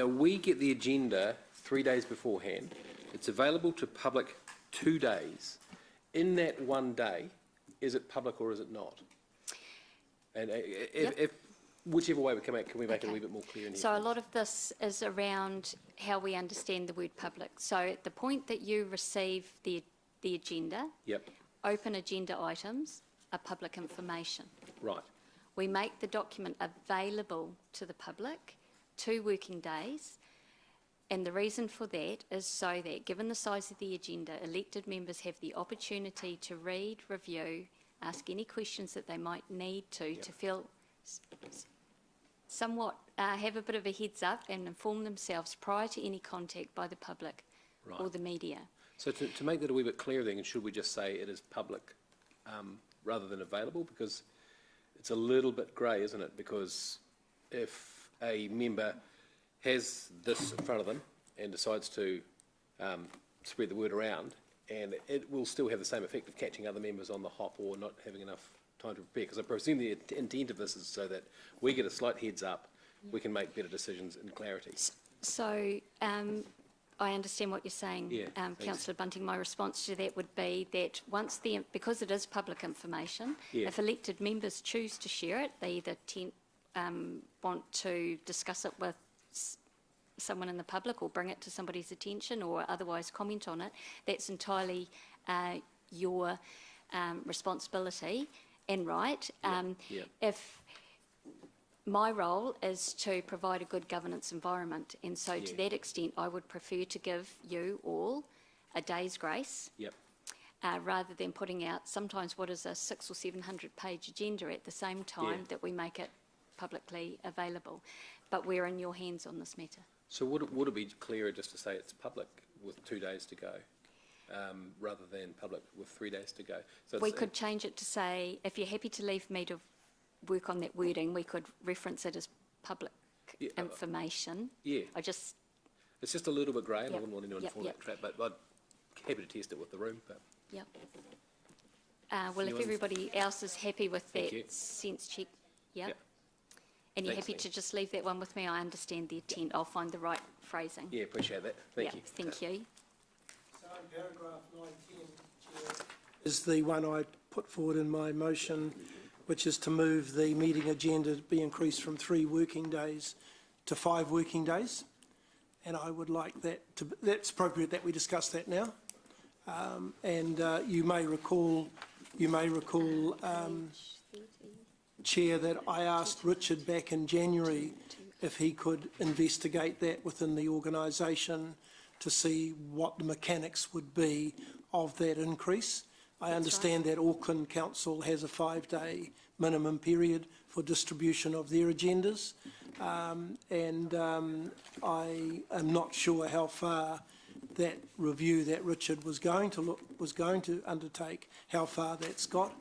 we get the agenda 3 days beforehand. It's available to public 2 days. In that 1 day, is it public or is it not? And if whichever way we come out, can we make it a wee bit more clear in here? So a lot of this is around how we understand the word public. So at the point that you receive the agenda, open agenda items are public information. Right. We make the document available to the public 2 working days, and the reason for that is so that, given the size of the agenda, elected members have the opportunity to read, review, ask any questions that they might need to feel somewhat, have a bit of a heads up and inform themselves prior to any contact by the public or the media. So to make that a wee bit clearer then, should we just say it is public rather than available? Because it's a little bit grey, isn't it? Because if a member has this in front of them and decides to spread the word around, and it will still have the same effect of catching other members on the hop or not having enough time to prepare. Because I presume the intent of this is so that we get a slight heads up, we can make better decisions in clarity. So I understand what you're saying, Councillor Bunting. My response to that would be that because it is public information, if elected members choose to share it, they either want to discuss it with someone in the public or bring it to somebody's attention or otherwise comment on it, that's entirely your responsibility. and right. If my role is to provide a good governance environment, and so to that extent, I would prefer to give you all a day's grace. Yep. Rather than putting out sometimes what is a 600 or 700 page agenda at the same time that we make it publicly available. But we're in your hands on this matter. So would it be clearer just to say it's public with 2 days to go, rather than public with 3 days to go? So We could change it to say, if you're happy to leave me to work on that wording, we could reference it as public information. It's just a little bit grey, and I wouldn't want anyone to fall Yep. that trap, but I'm happy to test it with the room. But Yep. Well, if everybody else is happy with Thank you. that sense check, yep. Yep. And you're Thanks, happy Lee. to just leave that one with me? I understand the intent. I'll find the right phrasing. yeah, appreciate that. Thank you. Thank you. So paragraph 910, Chair, is the one I put forward in my motion, which is to move the meeting agenda to be increased from 3 working days to 5 working days. And I would like that to, that's appropriate that we discuss that now. You may recall, Chair, that I asked Richard back in January if he could investigate that within the organisation to see what the mechanics would be of that increase. I understand that Auckland Council has a 5-day minimum period for distribution of their agendas, I am not sure how far that review that Richard was going to undertake, how far that's got.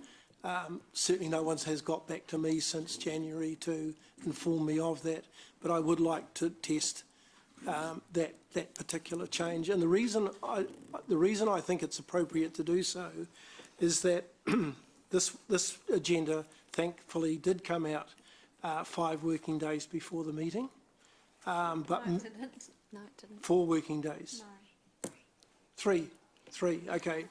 Certainly no one has got back to me since January to inform me of that, but I would like to test that particular change. And the reason I think it's appropriate to do so is that this agenda thankfully did come out 5 working days before the meeting. But No, it didn't. No, it didn't. 4 working days. No. 3, okay.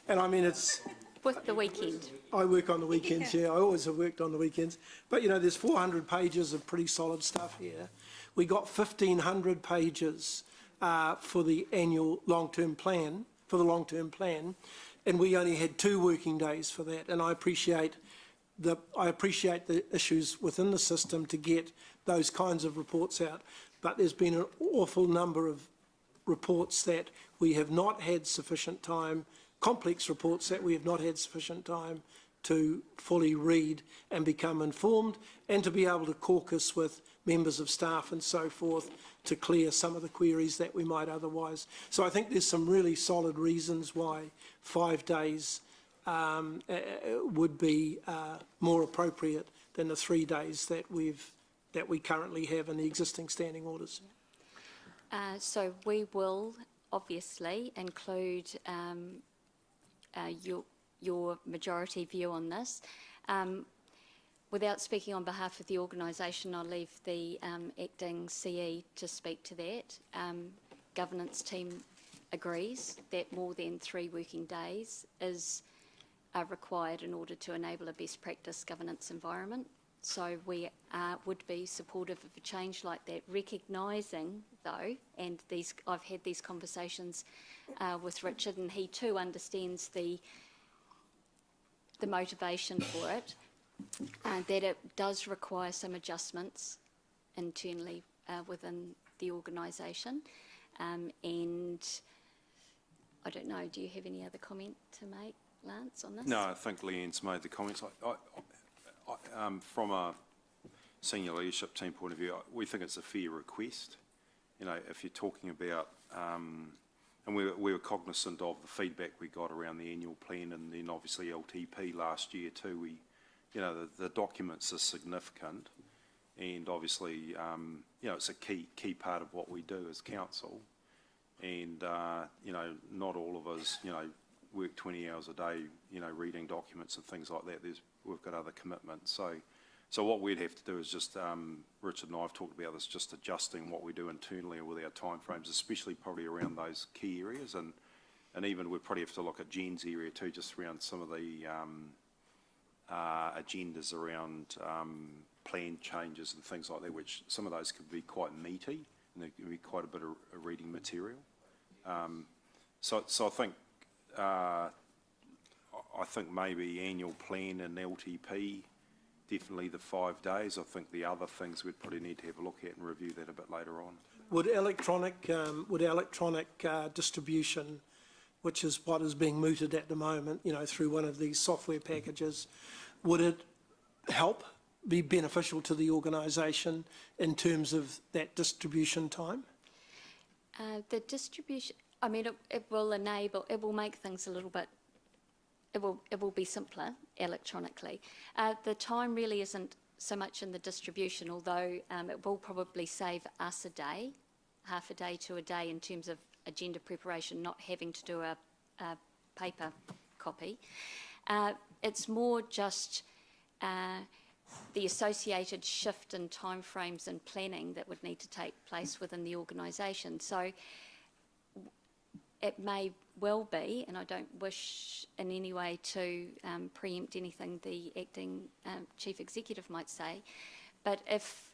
And I mean, it's... With the weekend. I work on the weekends, I always have worked on the weekends. But, you know, there's 400 pages of pretty solid stuff here. We got 1,500 pages for the annual long-term plan, and we only had 2 working days for that. And I appreciate the issues within the system to get those kinds of reports out. But there's been an awful number of reports that we have not had sufficient time, complex reports that we have not had sufficient time to fully read and become informed, and to be able to caucus with members of staff and so forth to clear some of the queries that we might otherwise. So I think there's some really solid reasons why 5 days would be more appropriate than the 3 days that we currently have in the existing standing orders. So we will obviously include your majority view on this. Without speaking on behalf of the organisation, I'll leave the acting CE to speak to that. Governance team agrees that more than 3 working days is required in order to enable a best practice governance environment. So we would be supportive of a change like that, recognising though, and I've had these conversations with Richard, and he too understands the motivation for it, that it does require some adjustments internally within the organisation. And I don't know, do you have any other comment to make, Lance, on this? No, I think Leanne's made the comments. From a senior leadership team point of view, we think it's a fair request. You know, if you're talking about, and we were cognizant of the feedback we got around the annual plan, and then obviously LTP last year too. You know, the documents are significant, and obviously, you know, it's a key part of what we do as council. And you know, not all of us, you know, work 20 hours a day, you know, reading documents and things like that. We've got other commitments. So what we'd have to do is just, Richard and I have talked about this, just adjusting what we do internally with our timeframes, especially probably around those key areas. And even we'd probably have to look at Jen's area too, just around some of the agendas around plan changes and things like that, which some of those could be quite meaty, and there could be quite a bit of reading material. So I think, I think maybe annual plan and LTP, definitely the 5 days. I think the other things we'd probably need to have a look at and review that a bit later on. Would electronic distribution, which is what is being mooted at the moment, you know, through one of these software packages, would it help, be beneficial to the organisation in terms of that distribution time? The distribution, I mean, it will enable, it will make things a little bit, it will be simpler electronically. The time really isn't so much in the distribution, although it will probably save us a day, half a day to a day in terms of agenda preparation, not having to do a paper copy. It's more just the associated shift in timeframes and planning that would need to take place within the organisation. So it may well be, and I don't wish in any way to preempt anything the acting chief executive might say, but if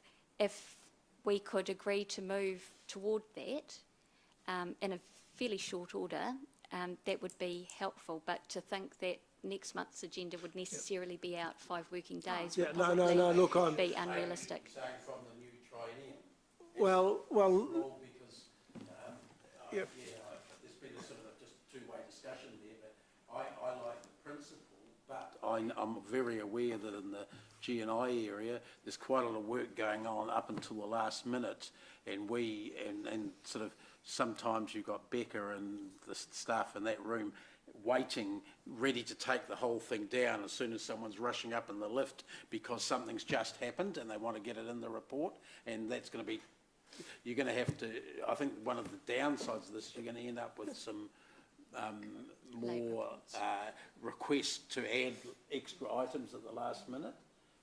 we could agree to move toward that in a fairly short order, that would be helpful. But to think that next month's agenda would necessarily be out 5 working days would probably be unrealistic. Saying from the new triennium. Well, Because, Yep. there's been a sort of just a two-way discussion there, but I like the principle, but I'm very aware that in the G&I area, there's quite a lot of work going on up until the last minute, and and sort of sometimes you've got Becca and the staff in that room waiting, ready to take the whole thing down as soon as someone's rushing up in the lift because something's just happened and they want to get it in the report, and that's going to be, you're going to have to, I think one of the downsides of this, you're going to end up with some more requests to add extra items at the last minute,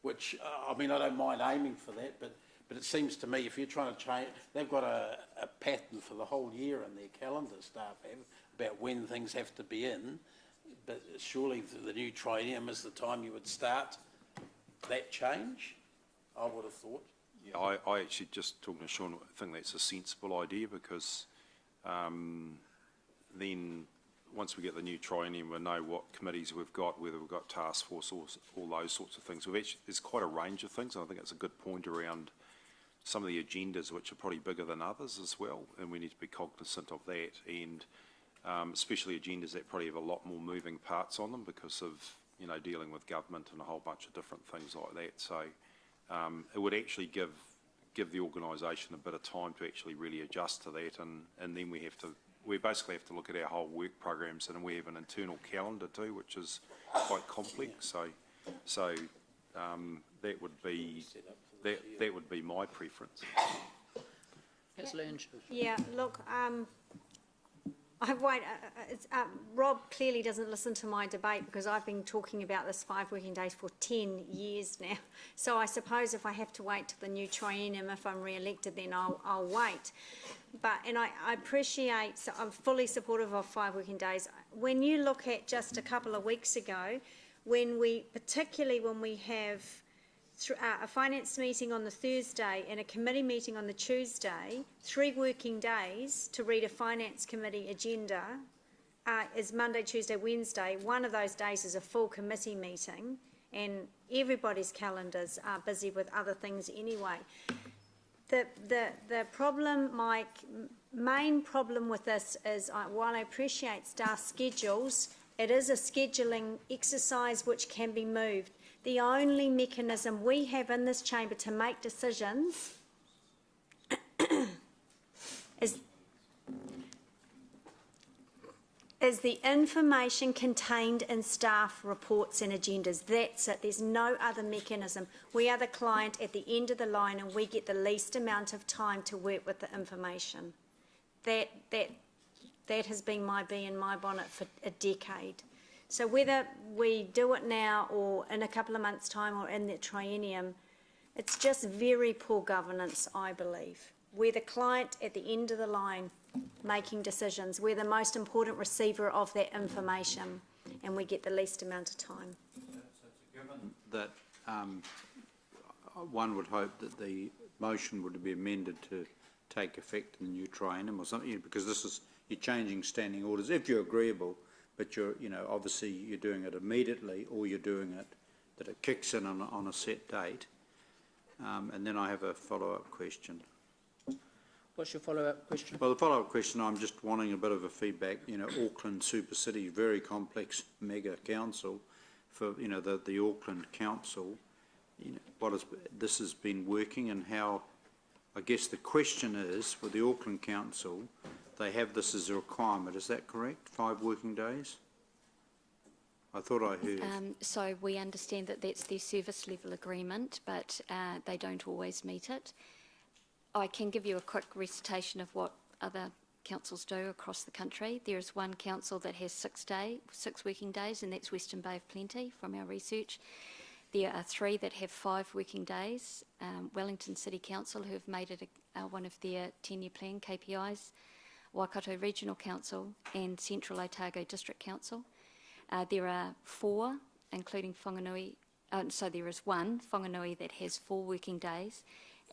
which, I mean, I don't mind aiming for that, but it seems to me if you're trying to change, they've got a pattern for the whole year in their calendar, staff have, about when things have to be in, but surely the new triennium is the time you would start that change, I would have thought. Yeah, I actually, just talking to Sean, I think that's a sensible idea, because then once we get the new triennium, we'll know what committees we've got, whether we've got task force or all those sorts of things. There's quite a range of things, and I think it's a good point around some of the agendas which are probably bigger than others as well, and we need to be cognizant of that, and especially agendas that probably have a lot more moving parts on them because of, you know, dealing with government and a whole bunch of different things like that. So it would actually give the organisation a bit of time to actually really adjust to that, and then we basically have to look at our whole work programs, and we have an internal calendar too, which is quite complex. So that would be my preference. Yeah, look, Rob clearly doesn't listen to my debate because I've been talking about this 5 working days for 10 years now. So I suppose if I have to wait till the new triennium, if I'm re-elected, then I'll wait. And I appreciate, so I'm fully supportive of 5 working days. When you look at just a couple of weeks ago, particularly when we have a finance meeting on the Thursday and a committee meeting on the Tuesday, 3 working days to read a finance committee agenda is Monday, Tuesday, Wednesday. One of those days is a full committee meeting, and everybody's calendars are busy with other things anyway. The problem, my main problem with this is, while I appreciate staff schedules, it is a scheduling exercise which can be moved. The only mechanism we have in this chamber to make decisions is the information contained in staff reports and agendas. That's it. There's no other mechanism. We are the client at the end of the line, and we get the least amount of time to work with the information. That has been my bee in my bonnet for a decade. So whether we do it now or in a couple of months' time or in the triennium, it's just very poor governance, I believe. We're the client at the end of the line making decisions. We're the most important receiver of that information, and we get the least amount of time. So it's a given that one would hope that the motion would be amended to take effect in the new triennium or something, because this is, you're changing standing orders, if you're agreeable. but you're, obviously you're doing it immediately, or you're doing it, that it kicks in on a set date. And then I have a follow-up question. What's your follow-up question? Well, the follow-up question, I'm just wanting a bit of a feedback, Auckland Super City, very complex mega council for, the Auckland Council, this has been working and how, I guess the question is, with the Auckland Council, they have this as a requirement, is that correct? 5 working days? I thought I heard. So we understand that that's their service level agreement, but they don't always meet it. I can give you a quick recitation of what other councils do across the country. There is one council that has 6 working days, and that's Western Bay of Plenty from our research. There are 3 that have 5 working days. Wellington City Council, who have made it one of their 10-year plan KPIs, Waikato Regional Council, and Central Otago District Council. There are 4, including Whanganui, so there is 1, Whanganui, that has 4 working days,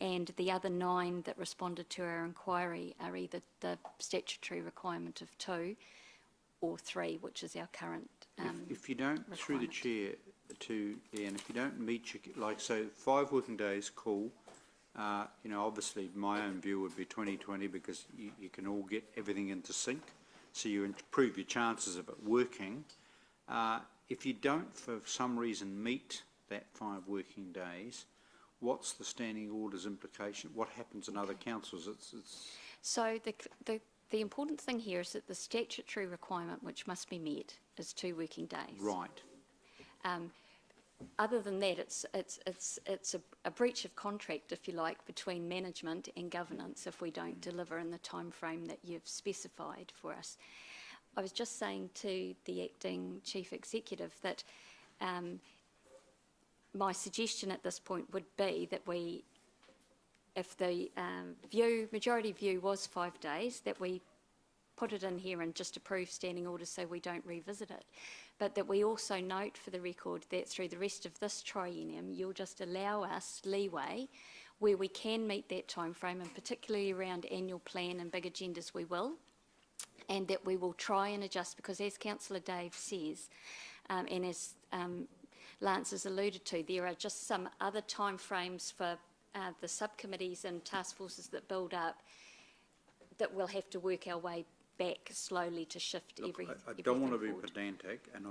and the other 9 that responded to our inquiry are either the statutory requirement of 2 or 3, which is our current if you don't, through the chair, to Ian, if you don't meet your, so 5 working days, cool. Obviously my own view would be 20/20 because you can all get everything into sync, so you improve your chances of it working. If you don't, for some reason, meet that 5 working days, what's the standing orders implication? What happens in other councils? So the important thing here is that the statutory requirement, which must be met, is 2 working days. Right. Other than that, it's a breach of contract, if you like, between management and governance if we don't deliver in the time frame that you've specified for us. I was just saying to the acting chief executive that my suggestion at this point would be that if the majority view was 5 days, that we put it in here and just approve standing orders so we don't revisit it. But that we also note for the record that through the rest of this triennium, you'll just allow us leeway where we can meet that time frame, and particularly around annual plan and big agendas we will, and that we will try and adjust, because as Councillor Dave says, and as Lance has alluded to, there are just some other time frames for the subcommittees and task forces that build up that we'll have to work our way back slowly to shift everything I don't want to be forward. pedantic, and I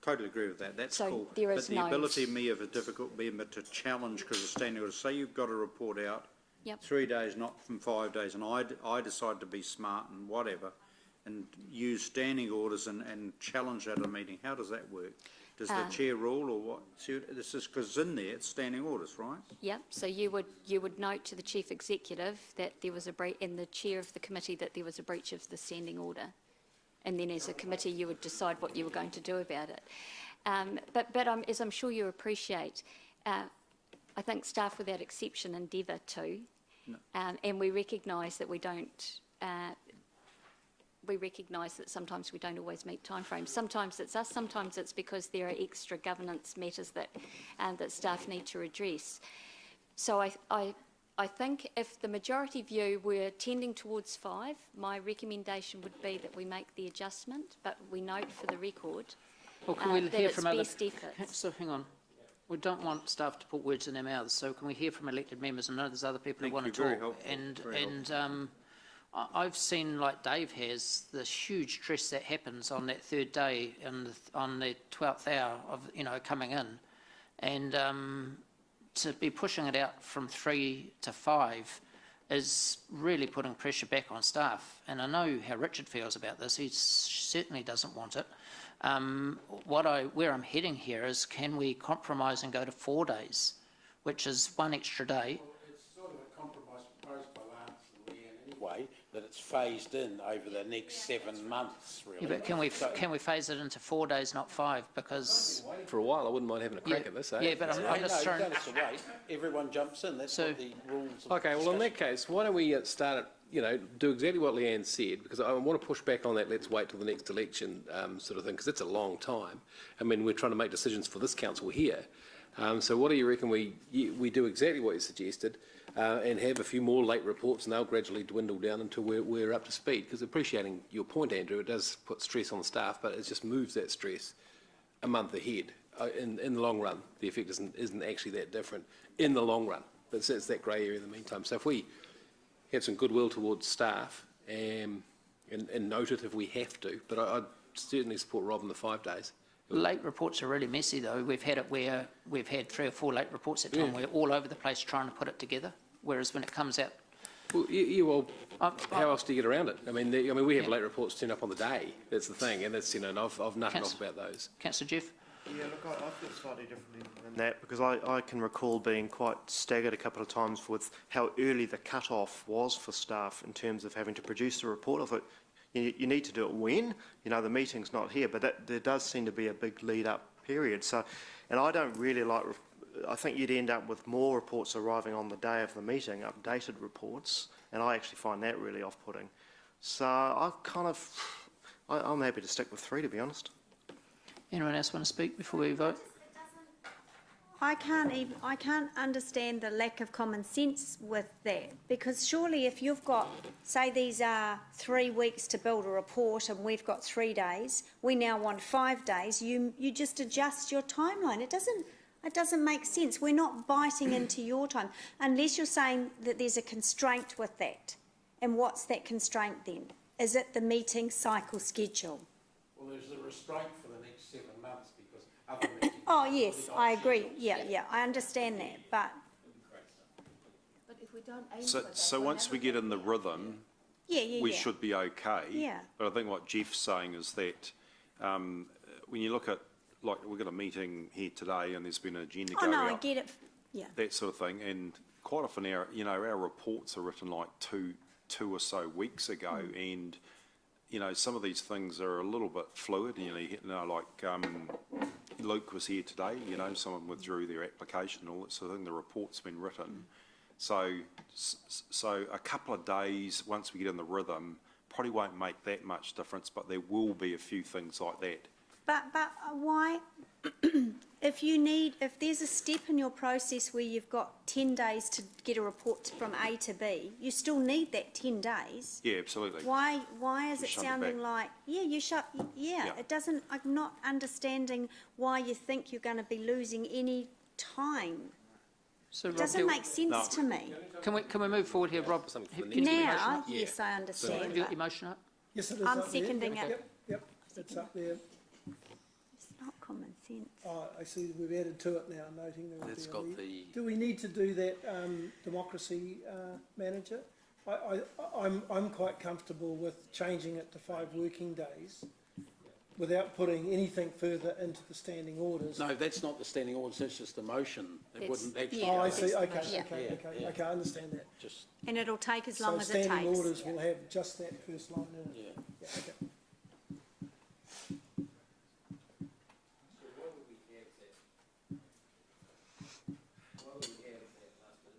totally agree with that. That's So cool. there is but the no- ability me of a difficult member to challenge because of standing orders. Say you've got a report out, Yep. 3 days, not from 5 days, and I decide to be smart and whatever, and use standing orders and challenge at a meeting. How does that work? Does the chair rule or what? See, this is because in there it's standing orders, right? Yep, so you would note to the chief executive that there was a breach, and the chair of the committee, that there was a breach of the standing order. And then as a committee, you would decide what you were going to do about it. But as I'm sure you appreciate, I think staff without exception endeavour to, and we recognise that we don't, we recognise that sometimes we don't always meet timeframes. Sometimes it's us, sometimes it's because there are extra governance matters that staff need to address. So I think if the majority view were tending towards 5, my recommendation would be that we make the adjustment, but we note for the record Well, can we that hear it's from other... best efforts. So hang on. We don't want staff to put words in their mouths, so can we hear from elected members? I know there's other people who want to Very talk. helpful, And I've seen, like Dave has, this huge stress that happens on that 3rd day and on the 12th hour of, coming in. And to be pushing it out from 3 to 5 is really putting pressure back on staff. And I know how Richard feels about this. He certainly doesn't want it. Where I'm heading here is, can we compromise and go to 4 days, which is 1 extra day? Well, it's sort of a compromise proposed by Lance and Leanne anyway, that it's phased in over the next 7 months, really. Yeah, but can we phase it into 4 days, not 5? Because For a while, I wouldn't mind having a crack at this, eh? yeah, but I'm just No, trying. you don't have to wait. Everyone jumps in. That's So- what the rules of Okay, well, in that discussion. case, why don't we start it, do exactly what Leanne said, because I want to push back on that let's wait till the next election sort of thing, because it's a long time. I mean, we're trying to make decisions for this council here. So what do you reckon we do exactly what you suggested and have a few more late reports, and they'll gradually dwindle down until we're up to speed? Because appreciating your point, Andrew, it does put stress on the staff, but it just moves that stress a month ahead. In the long run, the effect isn't actually that different in the long run. But it's that grey area in the meantime. So if we have some goodwill towards staff and note it if we have to, but I'd certainly support Rob in the 5 days. Late reports are really messy, though. We've had it where we've had 3 or 4 late reports at a time. We're all over the place trying to put it together, whereas when it comes out... Well, how else do you get around it? I mean, we have late reports turn up on the day. That's the thing, and that's, and I've nothing off about those. Councillor Jeff? Yeah, look, I feel slightly differently than that, because I can recall being quite staggered a couple of times with how early the cut-off was for staff in terms of having to produce a report. I thought, you need to do it when? The meeting's not here, but there does seem to be a big lead-up period. So, and I don't really like... I think you'd end up with more reports arriving on the day of the meeting, updated reports, and I actually find that really off-putting. So I'm happy to stick with 3, to be honest. Anyone else want to speak before we vote? I can't understand the lack of common sense with that, because surely if you've got, say these are 3 weeks to build a report and we've got 3 days, we now want 5 days, you just adjust your timeline. It doesn't make sense. We're not biting into your time, unless you're saying that there's a constraint with that. And what's that constraint then? Is it the meeting cycle schedule? Well, there's a restraint for the next 7 months because other meetings... Oh, yes, I agree. Yeah, I understand that, but... But if we don't aim So once we get in the rhythm, we should be okay. Yeah. But I think what Jeff's saying is that when you look at, like, we've got a meeting here today and there's been an agenda going Oh, no, I up, get it. Yeah. that sort of thing, and quite often our reports are written like two or so weeks ago, and some of these things are a little bit fluid. Like Luke was here today. Someone withdrew their application and all that sort of thing. The report's been written, so a couple of days once we get in the rhythm probably won't make that much difference. But there will be a few things like that. But why, if there's a step in your process where you've got 10 days to get a report from A to B, you still need that 10 days. Yeah, absolutely. Why is it Shove it sounding back. like, it doesn't, I'm not understanding why you think you're going to be losing any time. So, It Rob, doesn't make sense to me. Can we move forward here, Rob? Now, yes, I understand. Have you got your motion up? Yes, it is I'm up there. seconding it. Yep, it's up there. It's not common sense. Oh, I see we've added to it now, noting there will It's be a got lead. the- Do we need to do that democracy manager? I'm quite comfortable with changing it to 5 working days without putting anything further into the standing orders. No, that's not the standing orders, that's just the motion. It wouldn't actually... Oh, I That's see, the okay, motion. okay, I understand that. Just, And it'll take as long as So it standing takes. orders will have just that first line in it. yeah. Yeah, okay.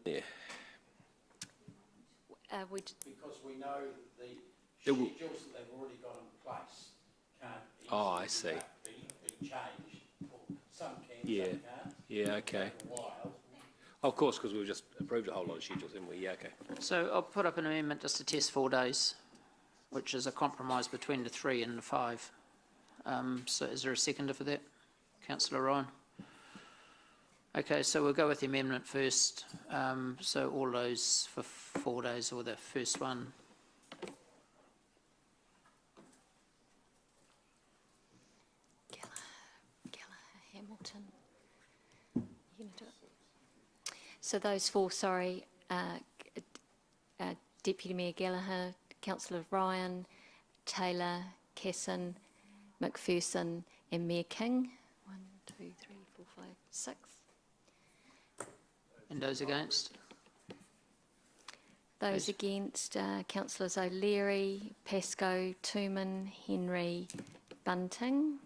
Yeah. Because we know the schedules that they've already got in place can't I see. be changed. Or some can, Yeah. some can't. Yeah, okay. For a while. Of course, because we've just approved a whole lot of schedules, haven't we? Yeah, okay. So I'll put up an amendment just to test 4 days, which is a compromise between the 3 and the 5. So is there a seconder for that? Councillor Ryan? Okay, so we'll go with the amendment first. So all those for 4 days, or the first one. Gallagher, Hamilton. You gonna do it? So those 4, sorry, Deputy Mayor Gallagher, Councillor Ryan, Taylor, Kesson, McPherson and Mayor King. 1, 2, 3, 4, 5, 6. And those against? Those against, Councillors O'Leary, Pascoe, Tooman, Henry, Bunting.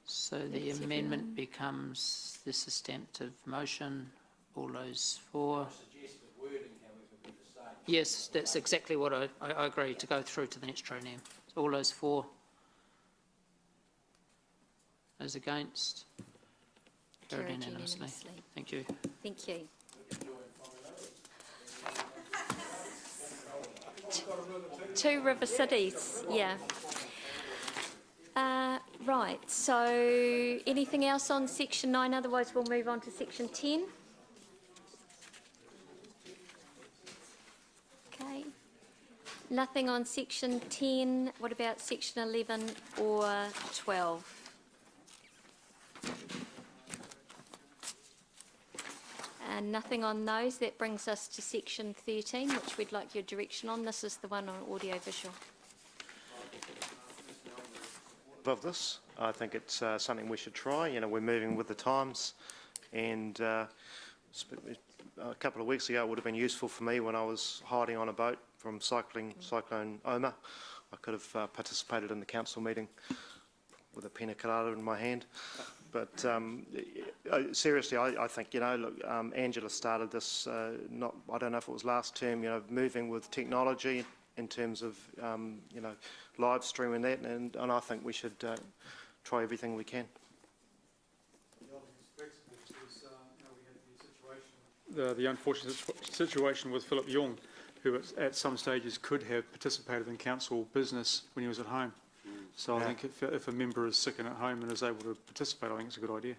So the amendment becomes the substantive motion. All those 4. Suggested wording, however, be the same. Yes, that's exactly what I agree, to go through to the next tronem. So all those 4. Those against? Carried unanimously. Thank you. Thank you. Two River Cities, yeah. Right, so anything else on section 9? Otherwise, we'll move on to section 10. Okay. Nothing on section 10. What about section 11 or 12? And nothing on those. That brings us to section 13, which we'd like your direction on. This is the one on audiovisual. Of this, I think it's something we should try. You know, we're moving with the times, and a couple of weeks ago it would have been useful for me when I was hiding on a boat from Cyclone Oma. I could have participated in the council meeting with a pina colada in my hand. But seriously, I think, you know, look, Angela started this, I don't know if it was last term, you know, moving with technology in terms of, you know, live streaming that, and I think we should try everything we can. The unfortunate situation with Philip Young, who at some stages could have participated in council business when he was at home. So I think if a member is sick and at home and is able to participate, I think it's a good idea.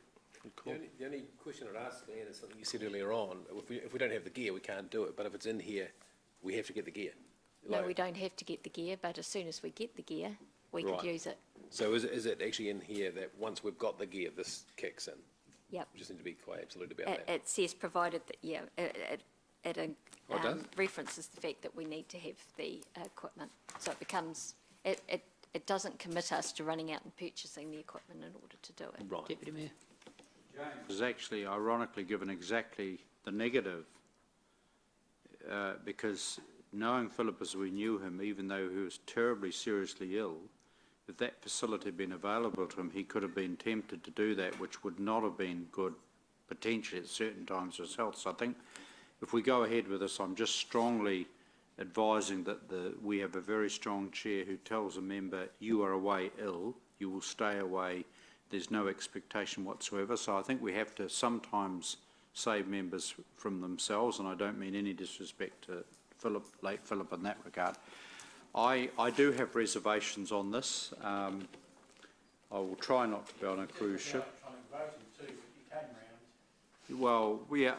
Cool. The only question I'd ask, Leanne, is something you said earlier on. If we don't have the gear, we can't do it. But if it's in here, we have to get the gear. No, we don't have to get the gear, but as soon as we get the gear, we could use it. So is it actually in here that once we've got the gear, this kicks in? Yep. We just need to be quite absolute about that. It says provided that, yeah, it references the fact that we need to have the equipment. So it becomes, it doesn't commit us to running out and purchasing the equipment in order to do it. Right. Deputy Mayor. James is actually ironically given exactly the negative, because knowing Philip as we knew him, even though he was terribly seriously ill, if that facility had been available to him, he could have been tempted to do that, which would not have been good potentially at certain times for his health. So I think if we go ahead with this, I'm just strongly advising that we have a very strong chair who tells a member, you are away ill, you will stay away, there's no expectation whatsoever. So I think we have to sometimes save members from themselves, and I don't mean any disrespect to Philip, late Philip in that regard. I do have reservations on this. I will try not to be on a cruise ship. Well, yeah,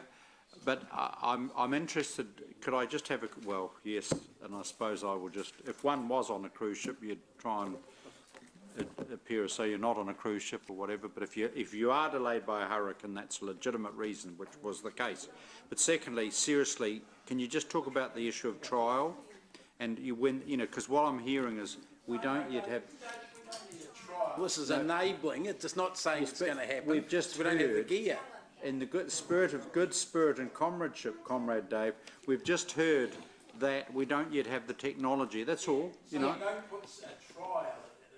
but I'm interested. Could I just have a, well, yes, and I suppose I will just, if one was on a cruise ship, you'd try and appear as though you're not on a cruise ship or whatever. But if you are delayed by a hurricane, that's a legitimate reason, which was the case. But secondly, seriously, can you just talk about the issue of trial? And because what I'm hearing is we don't yet have. This is enabling it. It's not saying it's going to happen. We've just we don't have the gear. In the good spirit and comradeship, Comrade Dave, we've just heard that we don't yet have the technology. That's all. You know. You don't put a trial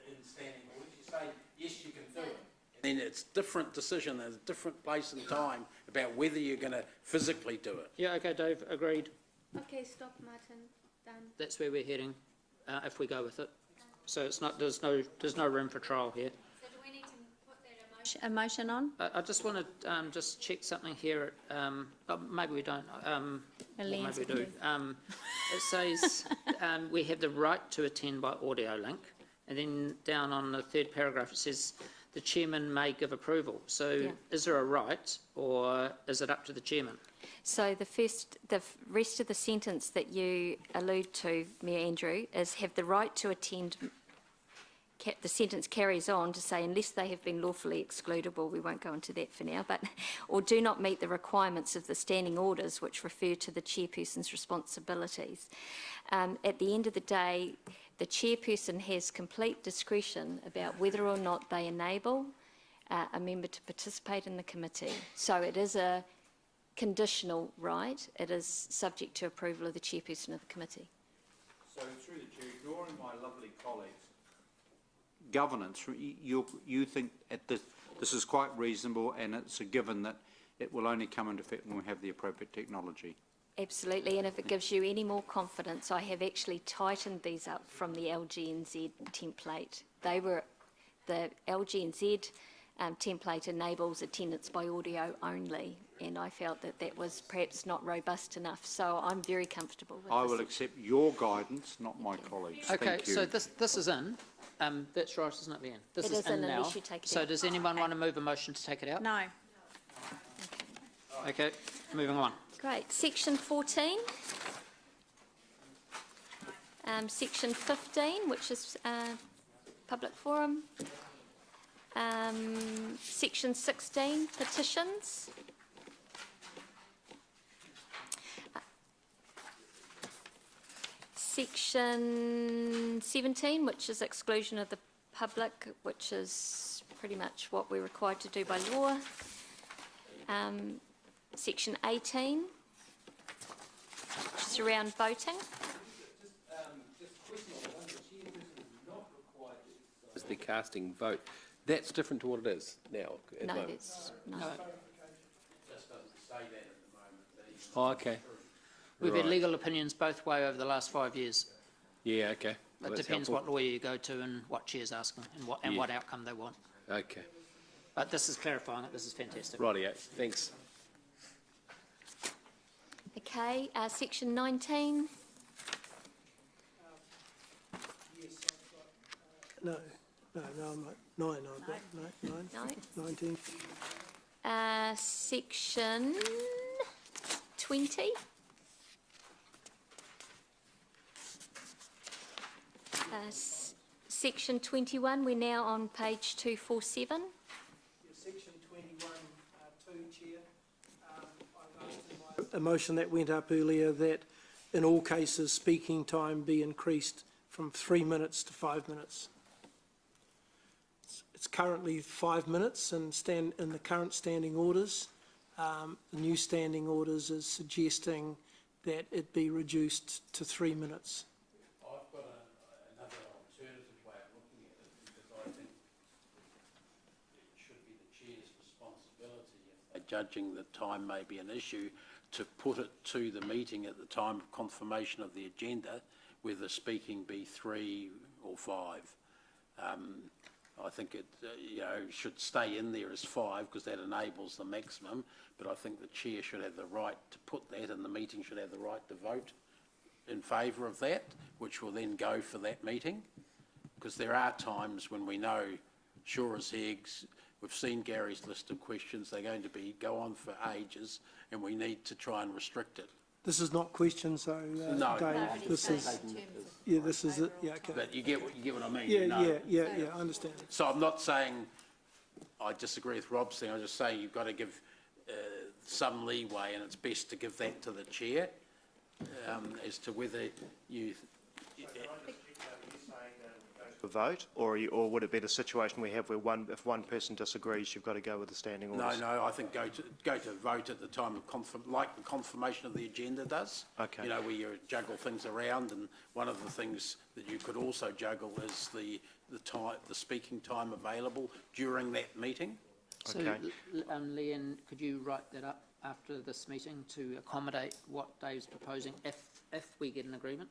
in standing orders. You say yes, you can do it. Then it's different decision. There's a different place and time about whether you're going to physically do it. Yeah, okay, Dave, agreed. Okay, stop, Martin. Done. That's where we're heading, if we go with it. So it's not, there's no room for trial here. So do we need to put that a motion on? I just want to just check something here. Maybe we don't. Well, maybe we do. It says we have the right to attend by audio link, and then down on the third paragraph it says the chairman may give approval. So is there a right, or is it up to the chairman? So the rest of the sentence that you allude to, Mayor Andrew, is have the right to attend. The sentence carries on to say, unless they have been lawfully excluded, well, we won't go into that for now, but or do not meet the requirements of the standing orders which refer to the chairperson's responsibilities. At the end of the day, the chairperson has complete discretion about whether or not they enable a member to participate in the committee. So it is a conditional right. It is subject to approval of the chairperson of the committee. So through the chair, ignoring my lovely colleagues, governance, you think this is quite reasonable, and it's a given that it will only come into effect when we have the appropriate technology? Absolutely, and if it gives you any more confidence, I have actually tightened these up from the LGNZ template. They were, the LGNZ template enables attendance by audio only, and I felt that that was perhaps not robust enough, so I'm very comfortable with I this. will accept your guidance, not my colleagues. Okay, Thank you. so this is in. That's right, isn't it, Leanne? This It is is in now. unless you take it So out. does anyone want to move a motion to take it out? No. Okay, moving on. Great. Section 14. Section 15, which is public forum. Section 16, petitions. Section 17, which is exclusion of the public, which is pretty much what we're required to do by law. Section 18, which is around voting. Is the casting vote. That's different to what it is now. at the No, moment. it's no. Oh, okay. We've had Right. legal opinions both way over the last 5 years. Yeah, okay. Well, It that's depends helpful. what lawyer you go to and what chair's asking and Yeah. what outcome they want. Okay. But this is clarifying it. This is fantastic. Rightio. Thanks. Okay, section 19. No, I'm like 9, I've got, no, 9, No. 19. Section 20. Section 21, we're now on page 247. Section 21, 2, Chair. A motion that went up earlier that in all cases speaking time be increased from 3 minutes to 5 minutes. It's currently 5 minutes and in the current standing orders. The new standing orders is suggesting that it be reduced to 3 minutes. I've got another alternative way of looking at it, because I think it should be the chair's responsibility, if they're judging that time may be an issue, to put it to the meeting at the time of confirmation of the agenda, whether speaking be 3 or 5. I think it, should stay in there as 5, because that enables the maximum, but I think the chair should have the right to put that, and the meeting should have the right to vote in favour of that, which will then go for that meeting, because there are times when we know, sure as eggs, we've seen Gary's list of questions, they're going to go on for ages, and we need to try and restrict it. This is not questions though, No. Dave. This is, yeah, this is it, yeah, okay. But you get what I mean? Yeah, you know. yeah, I understand. So I'm not saying I disagree with Rob's thing, I'm just saying you've got to give some leeway, and it's best to give that to the chair as to whether you... A vote, or would it be the situation we have where if one person disagrees, you've got to go with the standing orders? No, I think go to vote at the time of like the confirmation of the agenda does. Okay. You know, where you juggle things around, and one of the things that you could also juggle is the speaking time available during that meeting. So, Okay. Leanne, could you write that up after this meeting to accommodate what Dave's proposing if we get an agreement?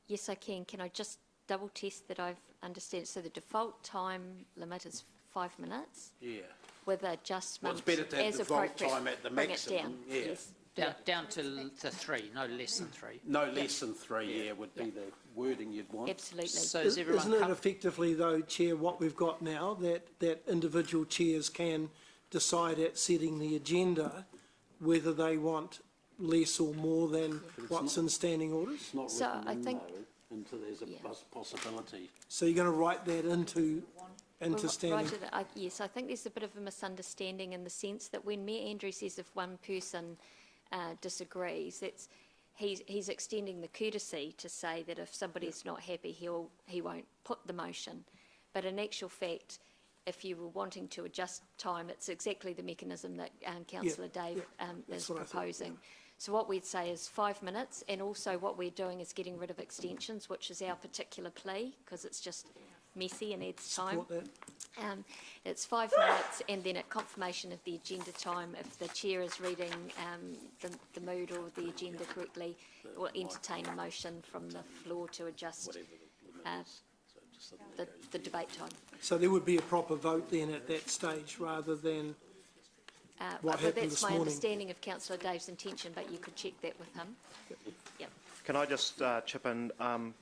Yes, I can. Can I just double test that I've understood? So the default time limit is 5 minutes Yeah. with Well, adjustments it's better to have as the vote appropriate. time at the Bring maximum. it down. Yeah. Yes. Down to 3, no less than 3. No less than 3, would be the wording you'd want. Absolutely. So is everyone Isn't it com- effectively though, Chair, what we've got now, that individual chairs can decide at setting the agenda whether they want less or more than what's in standing orders? It's not So written I in, think- though, until there's a Yeah. possibility. So you're going to write that into Well, standing? yes, I think there's a bit of a misunderstanding in the sense that when Mayor Andrew says if one person disagrees, he's extending the courtesy to say that if somebody's not happy, he won't put the motion. But in actual fact, if you were wanting to adjust time, it's exactly the mechanism that Councillor Dave is what I thought, proposing. So what we'd say is 5 minutes, and also what we're doing is getting rid of extensions, which is our particular plea, because it's just messy and adds time. Support that. It's 5 minutes, and then at confirmation of the agenda time, if the chair is reading the mood or the agenda correctly, we'll entertain a motion from the floor to adjust the debate time. So there would be a proper vote then at that stage, rather than what Well, happened that's this my morning? understanding of Councillor Dave's intention, but you could check that with him. Yep. Can I just chip in?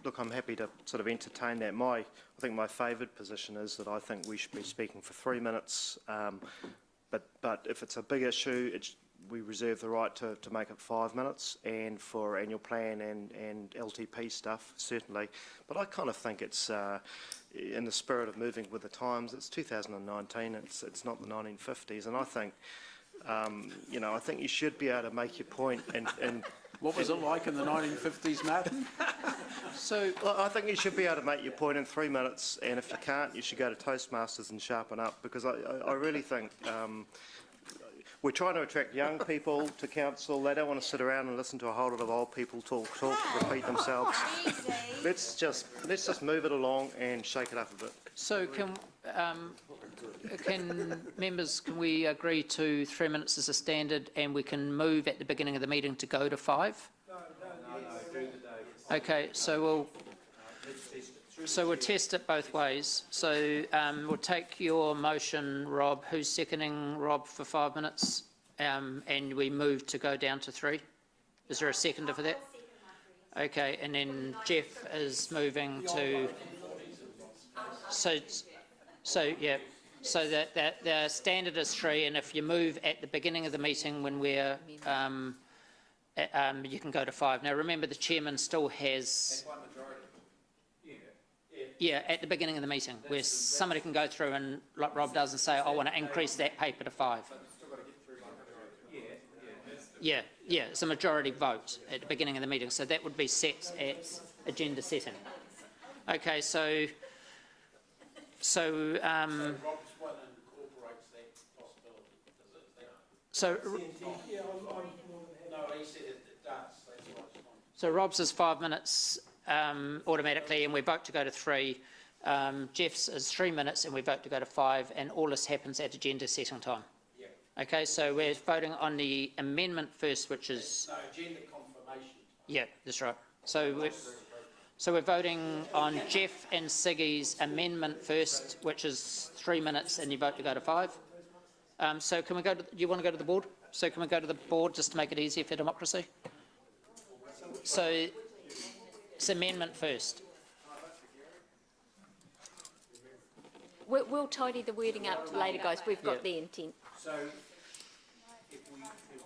Look, I'm happy to sort of entertain that. I think my favoured position is that I think we should be speaking for 3 minutes, but if it's a big issue, we reserve the right to make it 5 minutes, and for annual plan and LTP stuff, certainly. But I kind of think it's in the spirit of moving with the times. It's 2019, it's not the 1950s, and I think, I think you should be able to make your point and What was it like in the 1950s, Martin? Well, I think you should be able to make your point in 3 minutes, and if you can't, you should go to Toastmasters and sharpen up, because I really think we're trying to attract young people to council. They don't want to sit around and listen to a whole lot of old people talk, repeat themselves. Let's just move it along and shake it up a bit. So can members, can we agree to 3 minutes as a standard, and we can move at the beginning of the meeting to go to 5? Okay, so we'll test it both ways. So we'll take your motion, Rob. Who's seconding Rob for 5 minutes? And we move to go down to 3. Is there a seconder for that? Okay, and then Jeff is moving to. So that the standard is 3, and if you move at the beginning of the meeting when we're, you can go to 5. Now remember, the chairman still has. Yeah, at the beginning of the meeting, where somebody can go through and, like Rob does, and say, I want to increase that paper to 5. Yeah, it's a majority vote at the beginning of the meeting, so that would be set at agenda setting. Okay, so Rob's is 5 minutes automatically, and we vote to go to 3. Jeff's is 3 minutes, and we vote to go to 5, and all this happens at agenda setting time. Okay, so we're voting on the amendment first, which is. No, agenda confirmation. Yeah, that's right. So we're voting on Jeff and Siggy's amendment first, which is 3 minutes, and you vote to go to 5. So can we go to, do you want to go to the board? So can we go to the board just to make it easier for democracy? So it's amendment first. We'll tidy the wording up later, guys. We've got the intent. So if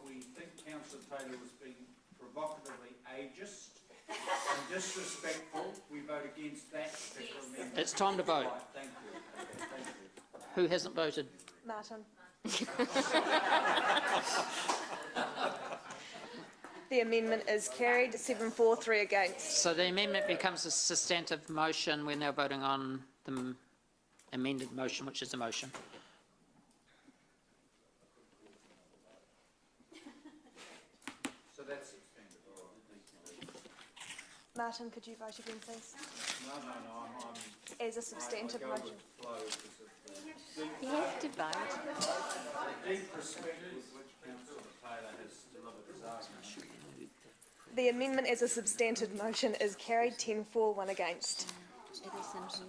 we think Councillor Taylor was being provocatively ageist and disrespectful, we vote against that particular amendment. It's time to vote. Right, thank you. Thank you. Who hasn't voted? Martin. The amendment is carried, 7-4, 3 against. So the amendment becomes a substantive motion. We're now voting on the amended motion, which is a motion. So that's suspended. All right. Martin, could you vote again, please? No, I'm As a substantive I go motion. with the flow because of the You have to vote. deep respect with which Councillor Taylor has delivered his argument. The amendment as a substantive motion is carried, 10-4, 1 against. It is in here.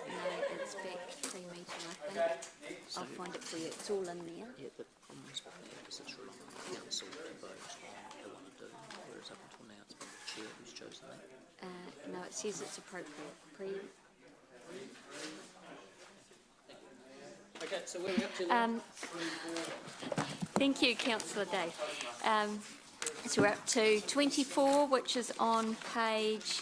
No, it's back pre-meeting, I think. I'll find it for you. It's all in there. Yeah, but on this one, because it's relying on the council to vote on what they want to do, whereas up until now it's been the chair who's chosen that. No, it says it's appropriate. Okay, so where are we up to now? Thank you, Councillor Dave. So we're up to 24, which is on page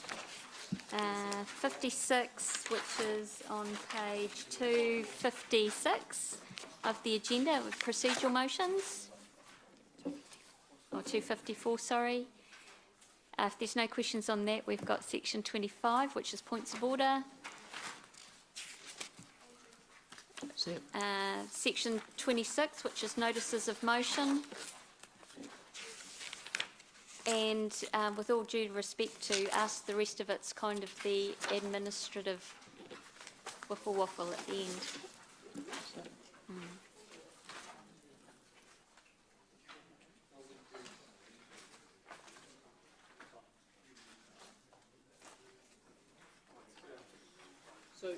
56, which is on page 256 of the agenda with procedural motions. Or 254, sorry. If there's no questions on that, we've got section 25, which is points of order. Section 26, which is notices of motion. And with all due respect to us, the rest of it's kind of the administrative waffle at the end. So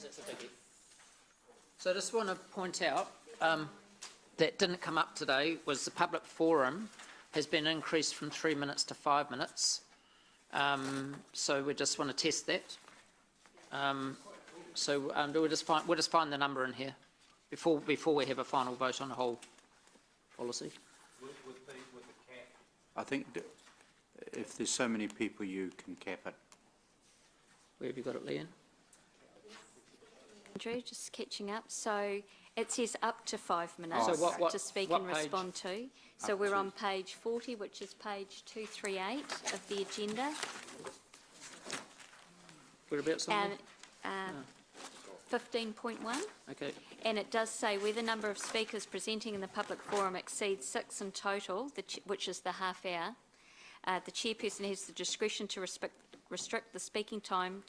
because it's a biggie. So I just want to point out that didn't come up today was the public forum has been increased from 3 minutes to 5 minutes. So we just want to test that. We'll just find the number in here before we have a final vote on the whole policy. With the cap, I think that if there's so many people, you can cap it. Where have you got it, Leanne? Andrew, just catching up. So it says up to 5 minutes So what to speak what and page? respond to. So Up we're to. on page 40, which is page 238 of the agenda. Whereabouts on And there? 15.1. Okay. And it does say where the number of speakers presenting in the public forum exceeds 6 in total, which is the half hour, the chairperson has the discretion to restrict the speaking time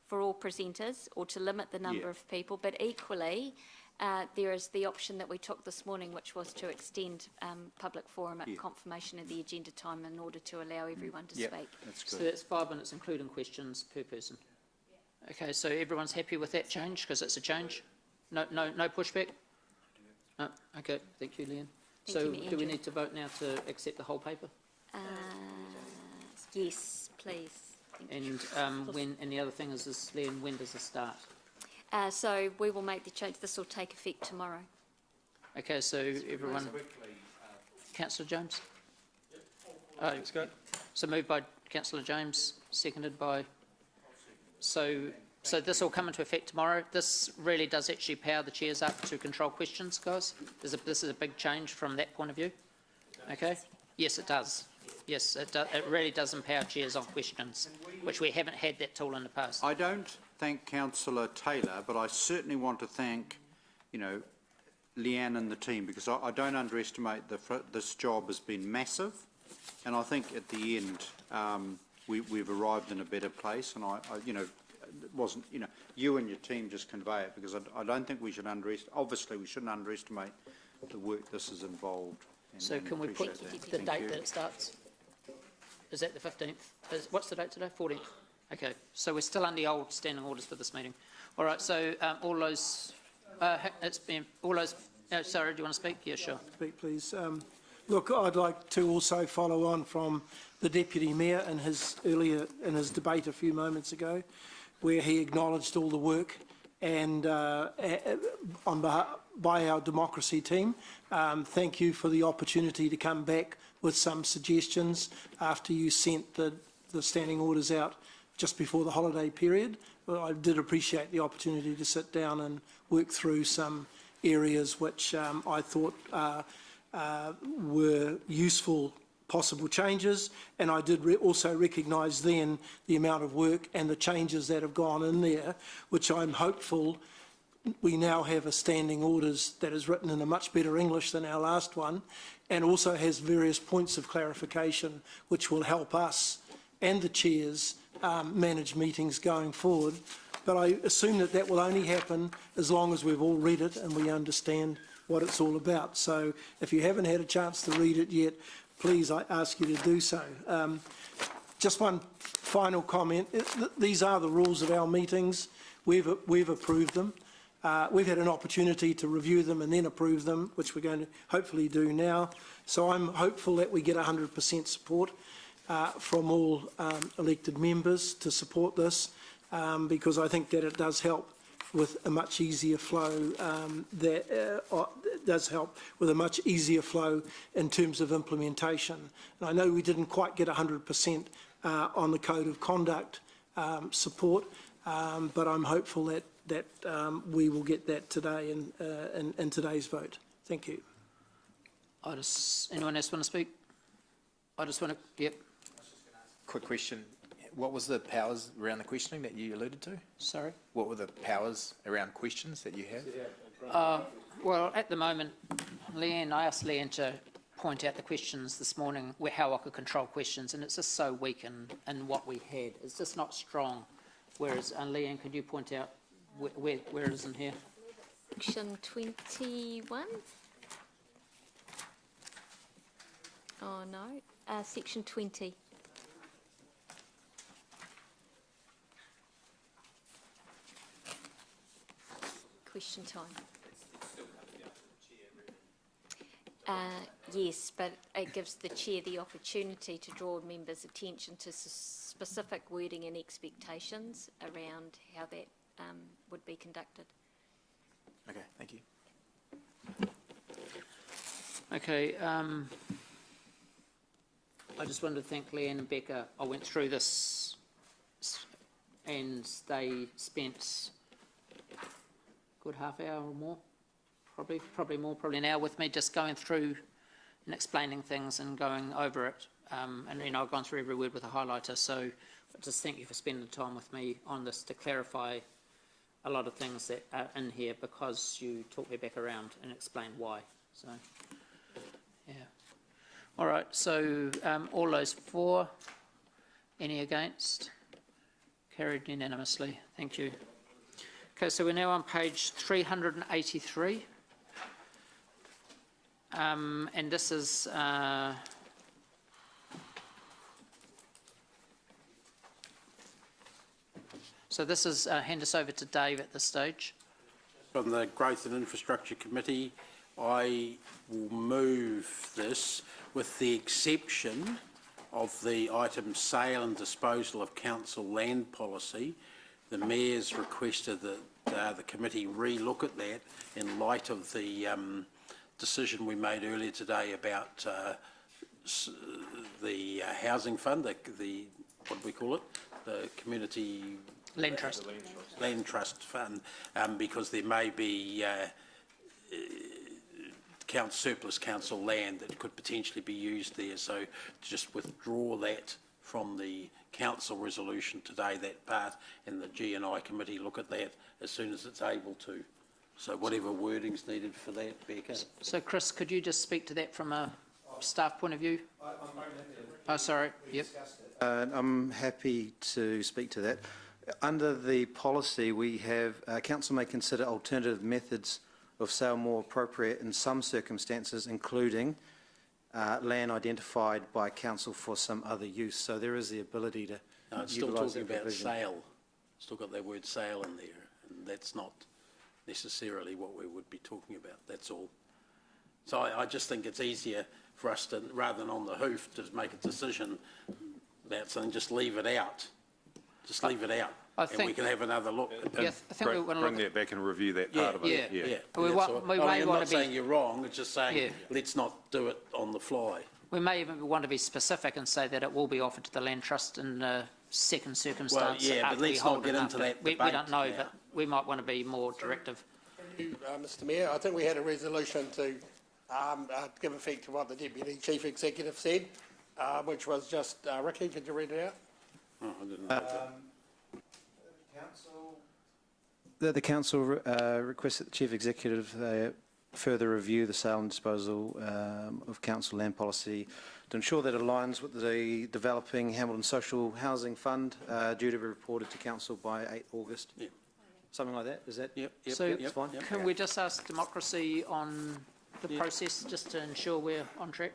for all presenters or to limit the number of people. But equally, there is the option that we took this morning, which was to extend public forum at confirmation of the agenda time in order to allow everyone to speak. That's So good. that's 5 minutes, including questions per person. Okay, so everyone's happy with that change because it's a change? No pushback? No. Okay, thank you, Leanne. Thank So you, do we Andrew. need to vote now to accept the whole paper? Yes, please. Thank you. And the other thing is Leanne, when does it start? So we will make the change. This will take effect tomorrow. Okay, so everyone. Councillor James? Oh, Let's go. so moved by Councillor James, seconded by. So this will come into effect tomorrow. This really does actually power the chairs up to control questions, guys. This is a big change from that point of view. Okay. Yes, it does. Yes, it really does empower chairs on questions, which we haven't had that tool in the past. I don't thank Councillor Taylor, but I certainly want to thank, Leanne and the team, because I don't underestimate this job has been massive, and I think at the end we've arrived in a better place. And it wasn't, you and your team just convey it, because I don't think we should obviously we shouldn't underestimate the work this has involved. So can we put the date that it starts? Is that the 15th? What's the date today? 14th. Okay, so we're still under the old standing orders for this meeting. All right, so all those, sorry, do you want to speak? Yeah, sure. Speak, please. Look, I'd like to also follow on from the Deputy Mayor in his debate a few moments ago, where he acknowledged all the work and by our democracy team. Thank you for the opportunity to come back with some suggestions after you sent the standing orders out just before the holiday period. Well, I did appreciate the opportunity to sit down and work through some areas which I thought were useful possible changes, and I did also recognise then the amount of work and the changes that have gone in there, which I'm hopeful we now have a standing orders that is written in a much better English than our last one, and also has various points of clarification which will help us and the chairs manage meetings going forward. But I assume that will only happen as long as we've all read it and we understand what it's all about. So if you haven't had a chance to read it yet, please, I ask you to do so. Just one final comment. These are the rules of our meetings. We've approved them. We've had an opportunity to review them and then approve them, which we're going to hopefully do now. So I'm hopeful that we get 100% support from all elected members to support this, because I think that it does help with a much easier flow. Does help with a much easier flow in terms of implementation. And I know we didn't quite get 100% on the code of conduct support, but I'm hopeful that we will get that today in today's vote. Thank you. Anyone else want to speak? I just want to, yep. Quick question. What was the powers around the questioning that you alluded to? Sorry? What were the powers around questions that you had? Well, at the moment, I asked Leanne to point out the questions this morning, how I could control questions, and it's just so weak in what we had. It's just not strong. Whereas, Leanne, could you point out where it is in here? Section 21. Oh, no. Section 20. Section 20. question time. Yes, but it gives the chair the opportunity to draw members' attention to specific wording and expectations around how that would be conducted. Okay, thank you. Okay, I just wanted to thank Leanne and Becca. I went through this and they spent a good half hour or more, probably more, probably an hour with me, just going through and explaining things and going over it. And, you know, I've gone through every word with a highlighter, so just thank you for spending time with me on this to clarify a lot of things that are in here, because you talked me back around and explained why. So, yeah. All right, so all those for, any against? Carried unanimously. Thank you. Okay, so we're now on page 383. And this is so this is hand us over to Dave at this stage. From the Growth and Infrastructure Committee, I will move this with the exception of the item sale and disposal of council land policy. The Mayor's requested that the committee re-look at that in light of the decision we made earlier today about the housing fund, the what do we call it? The community land trust. Land trust fund, because there may be surplus council land that could potentially be used there. So to just withdraw that from the council resolution today, that part, and the G&I committee look at that as soon as it's able to. So whatever wording's needed for that, Becca. So Chris, could you just speak to that from a staff point of view? Oh, sorry. Yep. I'm happy to speak to that. Under the policy, we have council may consider alternative methods of sale more appropriate in some circumstances, including land identified by council for some other use. So there is the ability to No, it's still talking about sale. Still got that word sale in there, and that's not necessarily what we would be talking about. That's all. So I just think it's easier for us to, rather than on the hoof, to make a decision about something, just leave it out. Just leave it out, and we can have another look. Yeah, I think we want to bring that back and review that part of it. Yeah. I'm not saying you're wrong, it's just saying let's not do it on the fly. We may even want to be specific and say that it will be offered to the land trust in a second circumstance. Well, yeah, but let's not get into that we debate don't know, now. but we might want to be more directive. Mr Mayor, I think we had a resolution to give effect to what the Deputy Chief Executive said, which was just, Ricky, could you read it out? Oh, I didn't know that. The council requests that the Chief Executive further review the sale and disposal of council land policy to ensure that it aligns with the developing Hamilton Social Housing Fund, due to be reported to council by 8 August. Yep. Something like that, is that? Yep. So fine. can we just ask democracy on the process, just to ensure we're on track?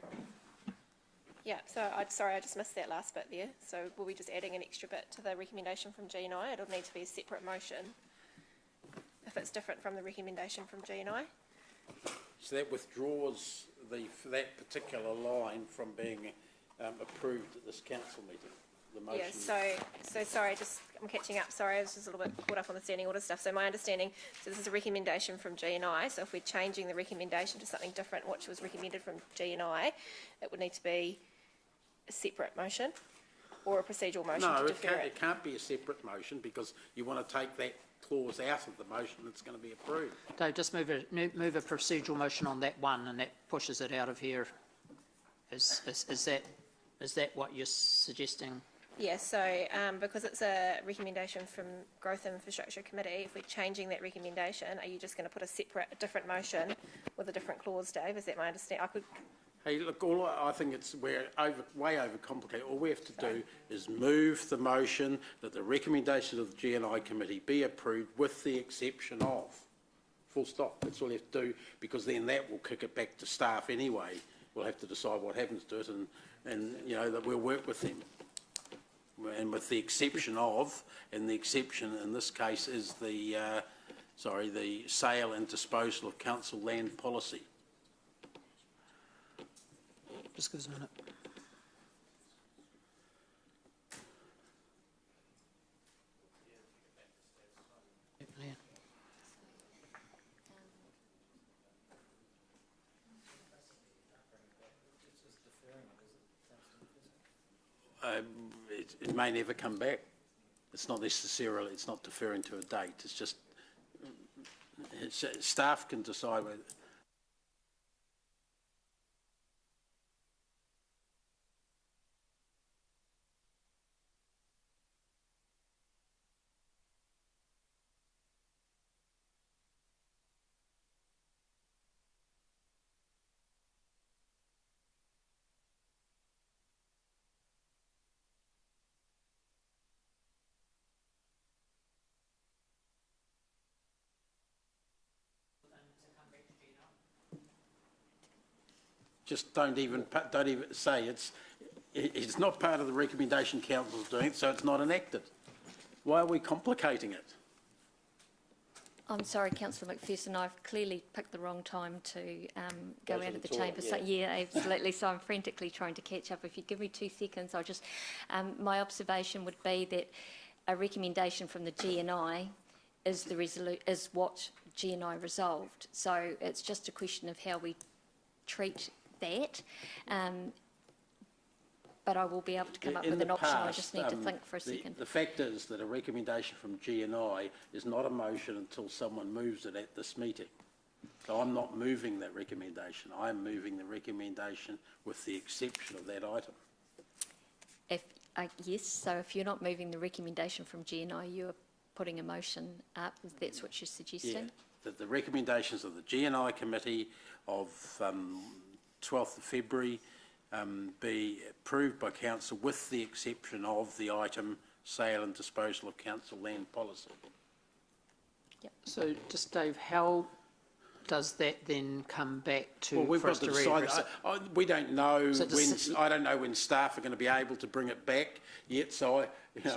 Yeah, so sorry, I just missed that last bit there. So will we just adding an extra bit to the recommendation from G&I? It'll need to be a separate motion if it's different from the recommendation from G&I. So that withdraws that particular line from being approved at this council meeting. The motion. Yeah, so sorry, I'm catching up. Sorry, I was just a little bit caught up on the standing order stuff. So my understanding, so this is a recommendation from G&I. So if we're changing the recommendation to something different, which was recommended from G&I, it would need to be a separate motion or a procedural motion to defer it. No, it can't be a separate motion because you want to take that clause out of the motion that's going to be approved. Dave, just move a procedural motion on that one, and that pushes it out of here. Is that what you're suggesting? Yeah, so because it's a recommendation from Growth and Infrastructure Committee, if we're changing that recommendation, are you just going to put a different motion with a different clause, Dave? Is that my understanding? Hey, look, I think we're way overcomplicated. All we have to do is move the motion that the recommendation of the G&I committee be approved with the exception of. Full stop. That's all you have to do, because then that will kick it back to staff anyway. We'll have to decide what happens to it, and you know, that we'll work with them. And with the exception of, and the exception in this case is the sorry, the sale and disposal of council land policy. Just give us a minute. It may never come back. It's not necessarily, it's not deferring to a date, it's just, staff can decide whether. Just don't even say it's not part of the recommendation council's doing, so it's not enacted. Why are we complicating it? I'm sorry, Councillor McPherson, I've clearly picked the wrong time to go out of the chamber. So, yeah, absolutely. So I'm frantically trying to catch up. If you give me 2 seconds, I'll just... my observation would be that a recommendation from the GNI is what GNI resolved. So it's just a question of how we treat that. But I will be able to come up with an option. I just need to think for a second. The fact is that a recommendation from GNI is not a motion until someone moves it at this meeting. So I'm not moving that recommendation. I'm moving the recommendation with the exception of that item. Yes, so if you're not moving the recommendation from GNI, you're putting a motion up. That's what you're suggesting? Yeah, that the recommendations of the GNI committee of 12th of February be approved by council with the exception of the item sale and disposal of council land policy. Yep. So just Dave, how does that then come back to well, we've for got us to to decide. read? We don't know So when. I don't know when staff are going to be able to bring it back yet. So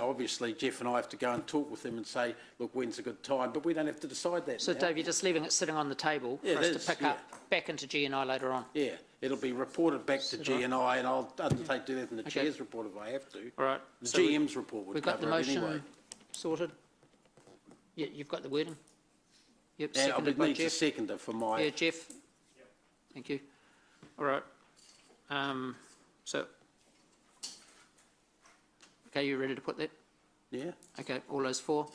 obviously Jeff and I have to go and talk with them and say, look, when's a good time? But we don't have to decide that. So now. Dave, you're just leaving it sitting on the table for us to pick up back into GNI later on. Yeah, it'll be reported back to GNI, and I'll undertake to do that in the chair's report if I have to. All right. The So GM's report would we've got the cover it motion anyway. sorted. Yeah, you've got the wording. Yep, Yeah, seconded by needs a Jeff. seconder for my. Yeah, Jeff. Thank you. All right. So, okay, you ready to put that? Yeah. Okay, all those for?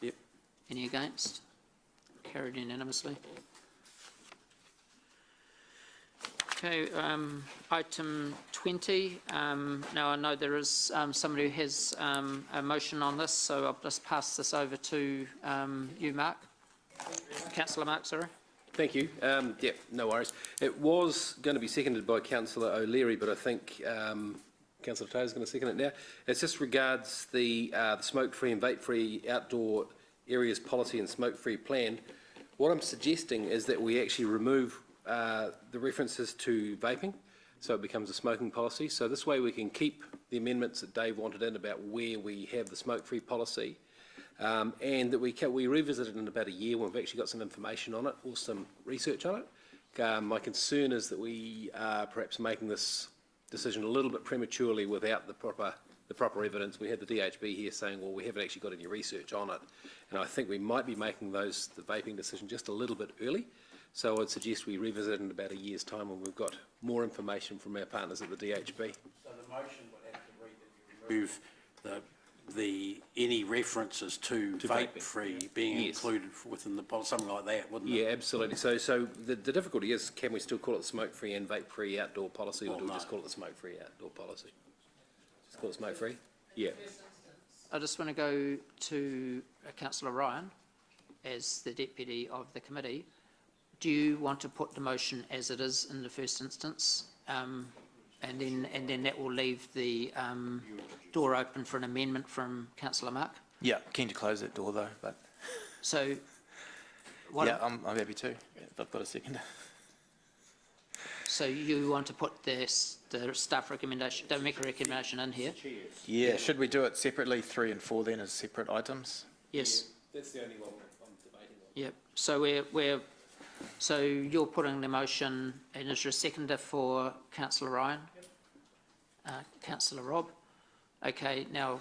Yep. Any against? Carried unanimously. Okay, item 20. Now I know there is somebody who has a motion on this, so I'll just pass this over to you, Mark. Councillor Mark, sorry. Thank you. Yeah, no worries. It was going to be seconded by Councillor O'Leary, but I think Councillor Taylor is going to second it now. It just regards the smoke-free and vape-free outdoor areas policy and smoke-free plan. What I'm suggesting is that we actually remove the references to vaping, so it becomes a smoking policy. So this way we can keep the amendments that Dave wanted in about where we have the smoke-free policy, and that we revisit it in about a year when we've actually got some information on it or some research on it. My concern is that we are perhaps making this decision a little bit prematurely without the proper evidence. We had the DHB here saying, well, we haven't actually got any research on it, and I think we might be making the vaping decision just a little bit early. So I'd suggest we revisit it in about a year's time when we've got more information from our partners at the DHB. So the motion would have to read that you remove any references to vape-free being included within the policy, something like that, wouldn't it? Yeah, absolutely. So the difficulty is, can we still call it smoke-free and vape-free outdoor policy, or do we just call it the smoke-free outdoor policy? Just call it smoke-free? Yeah. I just want to go to Councillor Ryan as the deputy of the committee. Do you want to put the motion as it is in the first instance? And then that will leave the door open for an amendment from Councillor Mark? Yeah, keen to close that door though, but... So... yeah, I'm happy to, if I've got a second. So you want to put the staff recommendation, don't make a recommendation in here? Yeah, should we do it separately, 3 and 4 then as separate items? Yes. That's the only one I'm debating Yep, so so you're putting the motion, and is there a seconder for councillor Ryan? Councillor Rob? Okay, now,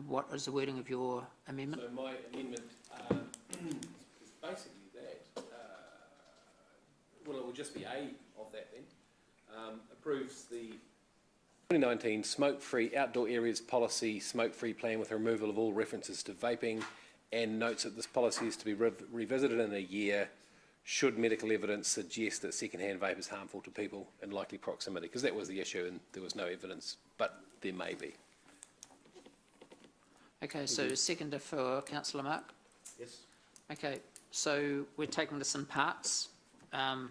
what is the wording of your amendment? So my amendment is basically that, well, it will just be A of that then. Approves the 2019 smoke-free outdoor areas policy, smoke-free plan with removal of all references to vaping, and notes that this policy is to be revisited in a year should medical evidence suggest that second-hand vape is harmful to people in likely proximity, because that was the issue and there was no evidence, but there may be. Okay, so seconder for councillor Mark? Yes. Okay, so we're taking this in parts.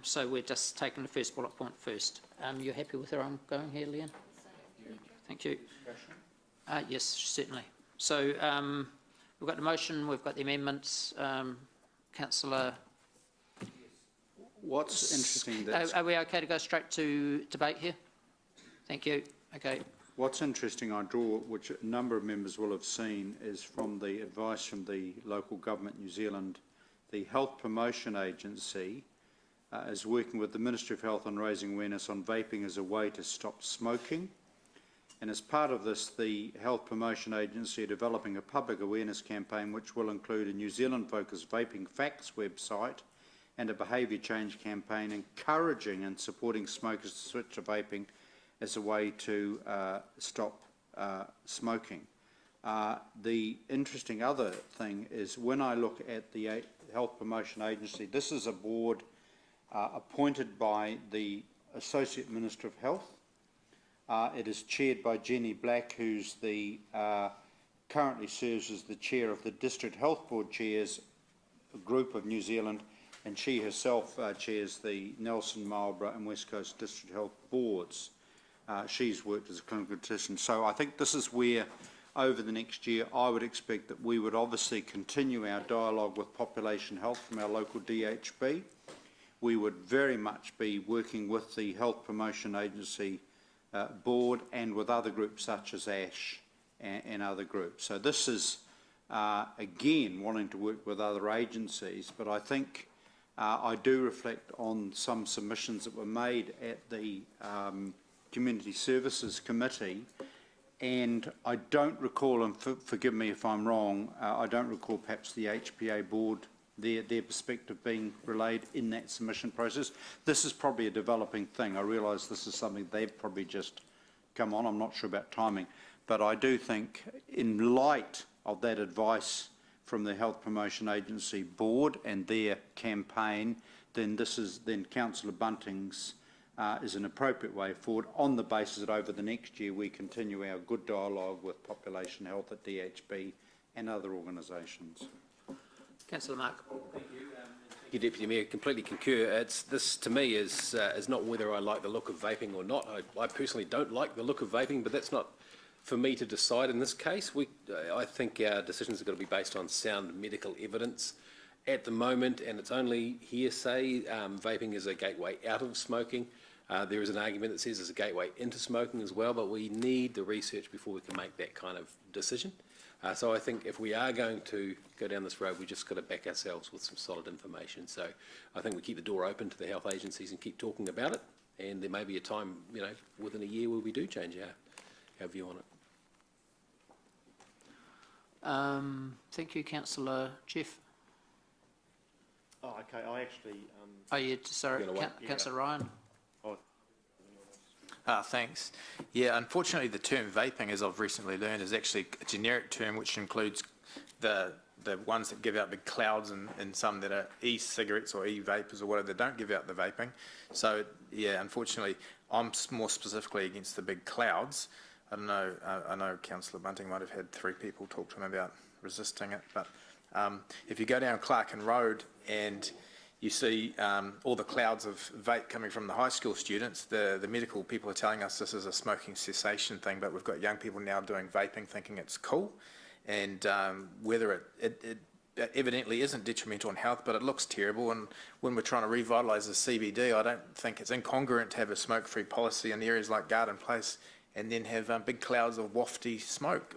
So we're just taking the first bullet point first. You're happy with where I'm going here, Leanne? Thank you. Yes, certainly. So we've got the motion, we've got the amendments. Councillor? What's interesting that... Are we okay to go straight to debate here? Thank you. Okay. What's interesting, I draw, which a number of members will have seen, is from the advice from the local government New Zealand, the Health Promotion Agency is working with the Ministry of Health on raising awareness on vaping as a way to stop smoking. And as part of this, the Health Promotion Agency are developing a public awareness campaign which will include a New Zealand-focused vaping facts website and a behaviour change campaign encouraging and supporting smokers to switch to vaping as a way to stop smoking. The interesting other thing is when I look at the Health Promotion Agency, this is a board appointed by the Associate Minister of Health. It is chaired by Jenny Black, who's currently serves as the chair of the District Health Board Chairs group of New Zealand, and she herself chairs the Nelson, Marlborough and West Coast District Health Boards. She's worked as a clinical dietitian. So I think this is where, over the next year, I would expect that we would obviously continue our dialogue with population health from our local DHB. We would very much be working with the Health Promotion Agency board and with other groups such as ASH and other groups. So this is, again, wanting to work with other agencies, but I think I do reflect on some submissions that were made at the Community Services Committee, and I don't recall, and forgive me if I'm wrong, I don't recall perhaps the HPA board, their perspective being relayed in that submission process. This is probably a developing thing. I realise this is something they've probably just come on. I'm not sure about timing, but I do think in light of that advice from the Health Promotion Agency board and their campaign, then Councillor Bunting's is an appropriate way forward on the basis that over the next year we continue our good dialogue with population health at DHB and other organisations. Councillor Mark. Thank you, Deputy Mayor. Completely concur. This to me is not whether I like the look of vaping or not. I personally don't like the look of vaping, but that's not for me to decide in this case. I think our decisions are going to be based on sound medical evidence at the moment, and it's only hearsay. Vaping is a gateway out of smoking. There is an argument that says it's a gateway into smoking as well, but we need the research before we can make that kind of decision. So I think if we are going to go down this road, we've just got to back ourselves with some solid information. So I think we keep the door open to the health agencies and keep talking about it, and there may be a time, within a year where we do change our view on it. Thank you, Councillor Jeff. Oh, okay. I actually... oh, yeah, sorry, Councillor Ryan. Thanks. Yeah, unfortunately the term vaping, as I've recently learned, is actually a generic term which includes the ones that give out big clouds and some that are e-cigarettes or e-vapors or whatever that don't give out the vaping. So, yeah, unfortunately, I'm more specifically against the big clouds. I don't know, I know Councillor Bunting might have had 3 people talk to him about resisting it, but if you go down Clarkin Road and you see all the clouds of vape coming from the high school students, the medical people are telling us this is a smoking cessation thing, but we've got young people now doing vaping thinking it's cool, and whether it evidently isn't detrimental on health, but it looks terrible, and when we're trying to revitalise the CBD, I don't think it's incongruent to have a smoke-free policy in areas like Garden Place and then have big clouds of wafty smoke.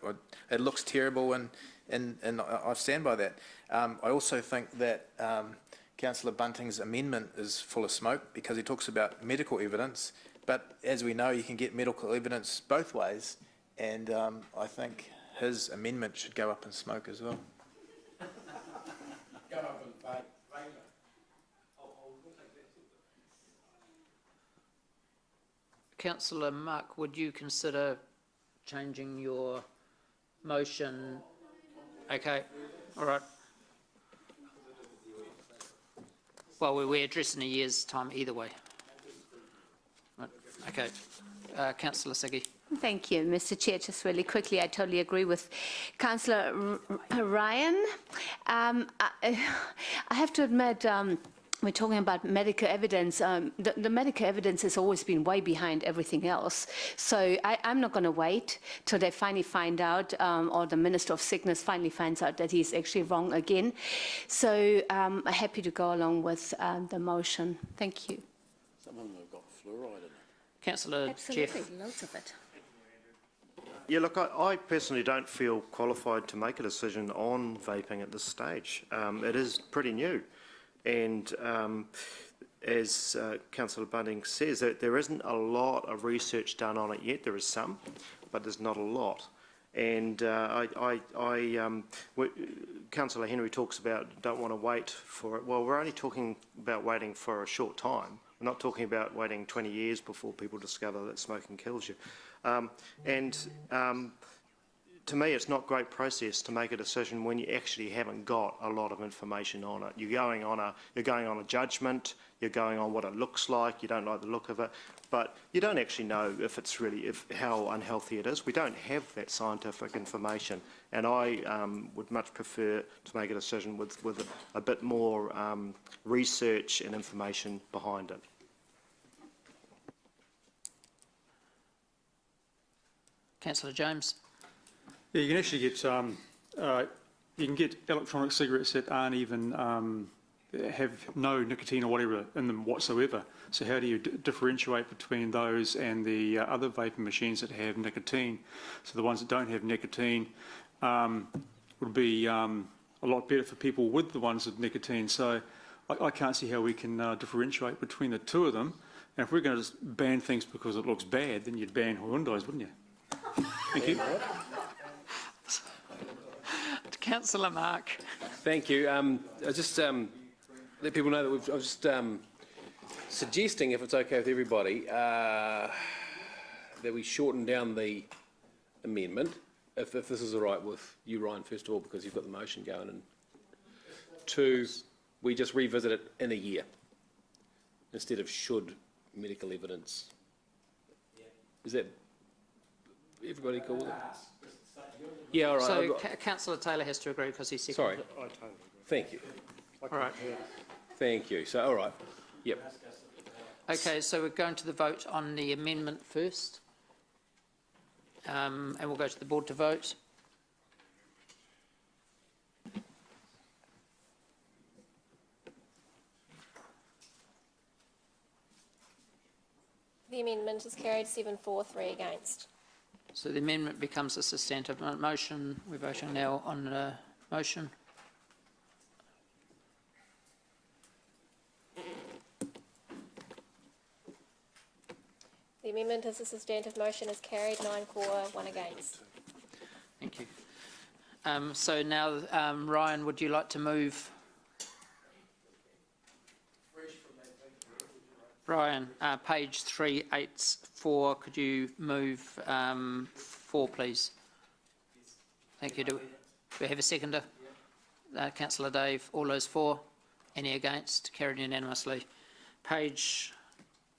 It looks terrible, and and I stand by that. I also think that Councillor Bunting's amendment is full of smoke because he talks about medical evidence, but as we know, you can get medical evidence both ways, and I think his amendment should go up in smoke as well. Go up in favour. Councillor Mark, would you consider changing your motion? Okay, all right. Well, we're addressing a year's time either way. Right. Okay, Councillor Siggy. Thank you, Mr. Chair. Just really quickly, I totally agree with Councillor Ryan. I have to admit, we're talking about medical evidence. The medical evidence has always been way behind everything else. So I'm not going to wait till they finally find out, or the Minister of Sickness finally finds out that he's actually wrong again. So I'm happy to go along with the motion. Thank you. Some of them have got fluoride in it. Councillor Absolutely, Jeff. loads of it. Yeah, look, I personally don't feel qualified to make a decision on vaping at this stage. It is pretty new. And as Councillor Bunting says, there isn't a lot of research done on it yet. There is some, but there's not a lot. And Councillor Henry talks about don't want to wait for it. Well, we're only talking about waiting for a short time. We're not talking about waiting 20 years before people discover that smoking kills you. To me, it's not a great process to make a decision when you actually haven't got a lot of information on it. You're going on a judgment. You're going on what it looks like. You don't like the look of it, but you don't actually know if it's really how unhealthy it is. We don't have that scientific information, and I would much prefer to make a decision with a bit more research and information behind it. Councillor James. Yeah, you can actually get electronic cigarettes that aren't even have no nicotine or whatever in them whatsoever. So how do you differentiate between those and the other vaping machines that have nicotine? So the ones that don't have nicotine would be a lot better for people with the ones with nicotine. So I can't see how we can differentiate between the two of them. And if we're going to just ban things because it looks bad, then you'd ban Hyundais, wouldn't you? Thank you. Councillor Mark. Thank you. I just let people know that I was just suggesting, if it's okay with everybody, that we shorten down the amendment, if this is all right with you, Ryan, first of all, because you've got the motion going, and two, we just revisit it in a year instead of should medical evidence. Is that everybody cool with it? Yeah, all right. So Councillor Taylor has to agree because he's seconded it. Sorry. Thank you. All right. Thank you. So, all right. Yep. Okay, so we're going to the vote on the amendment first. And we'll go to the board to vote. The amendment is carried 7-4, 3 against. So the amendment becomes a substantive motion. We're voting now on the motion. The amendment as a substantive motion is carried 9-4, 1 against. Thank you. So now, Ryan, would you like to move? Brian, page 384, could you move 4, please? Thank you. Do we have a seconder? Councillor Dave, all those 4. Any against? Carried unanimously. Page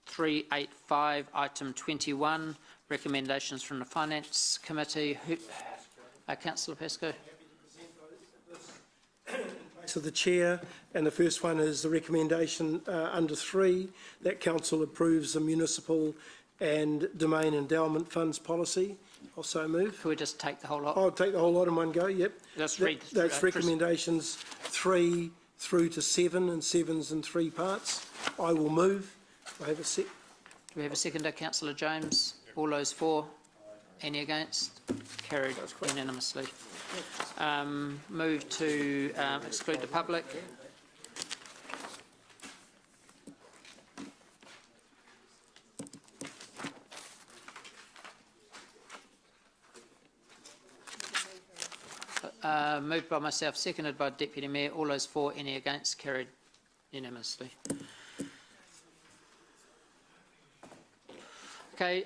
385, item 21, recommendations from the Finance Committee. Councillor Pascoe. So the Chair, and the first one is the recommendation under 3, that Council approves the municipal and domain endowment funds policy. Also move. Could we just take the whole lot? I'll take the whole lot in one go, yep. Just read. That's recommendations 3 through to 7, and 7's in 3 parts. I will move. I have a sec. Do we have a seconder? Councillor James. All those 4. Any against? Carried unanimously. Move to exclude the public. Moved by myself, seconded by Deputy Mayor. All those for, any against? Carried unanimously. Okay.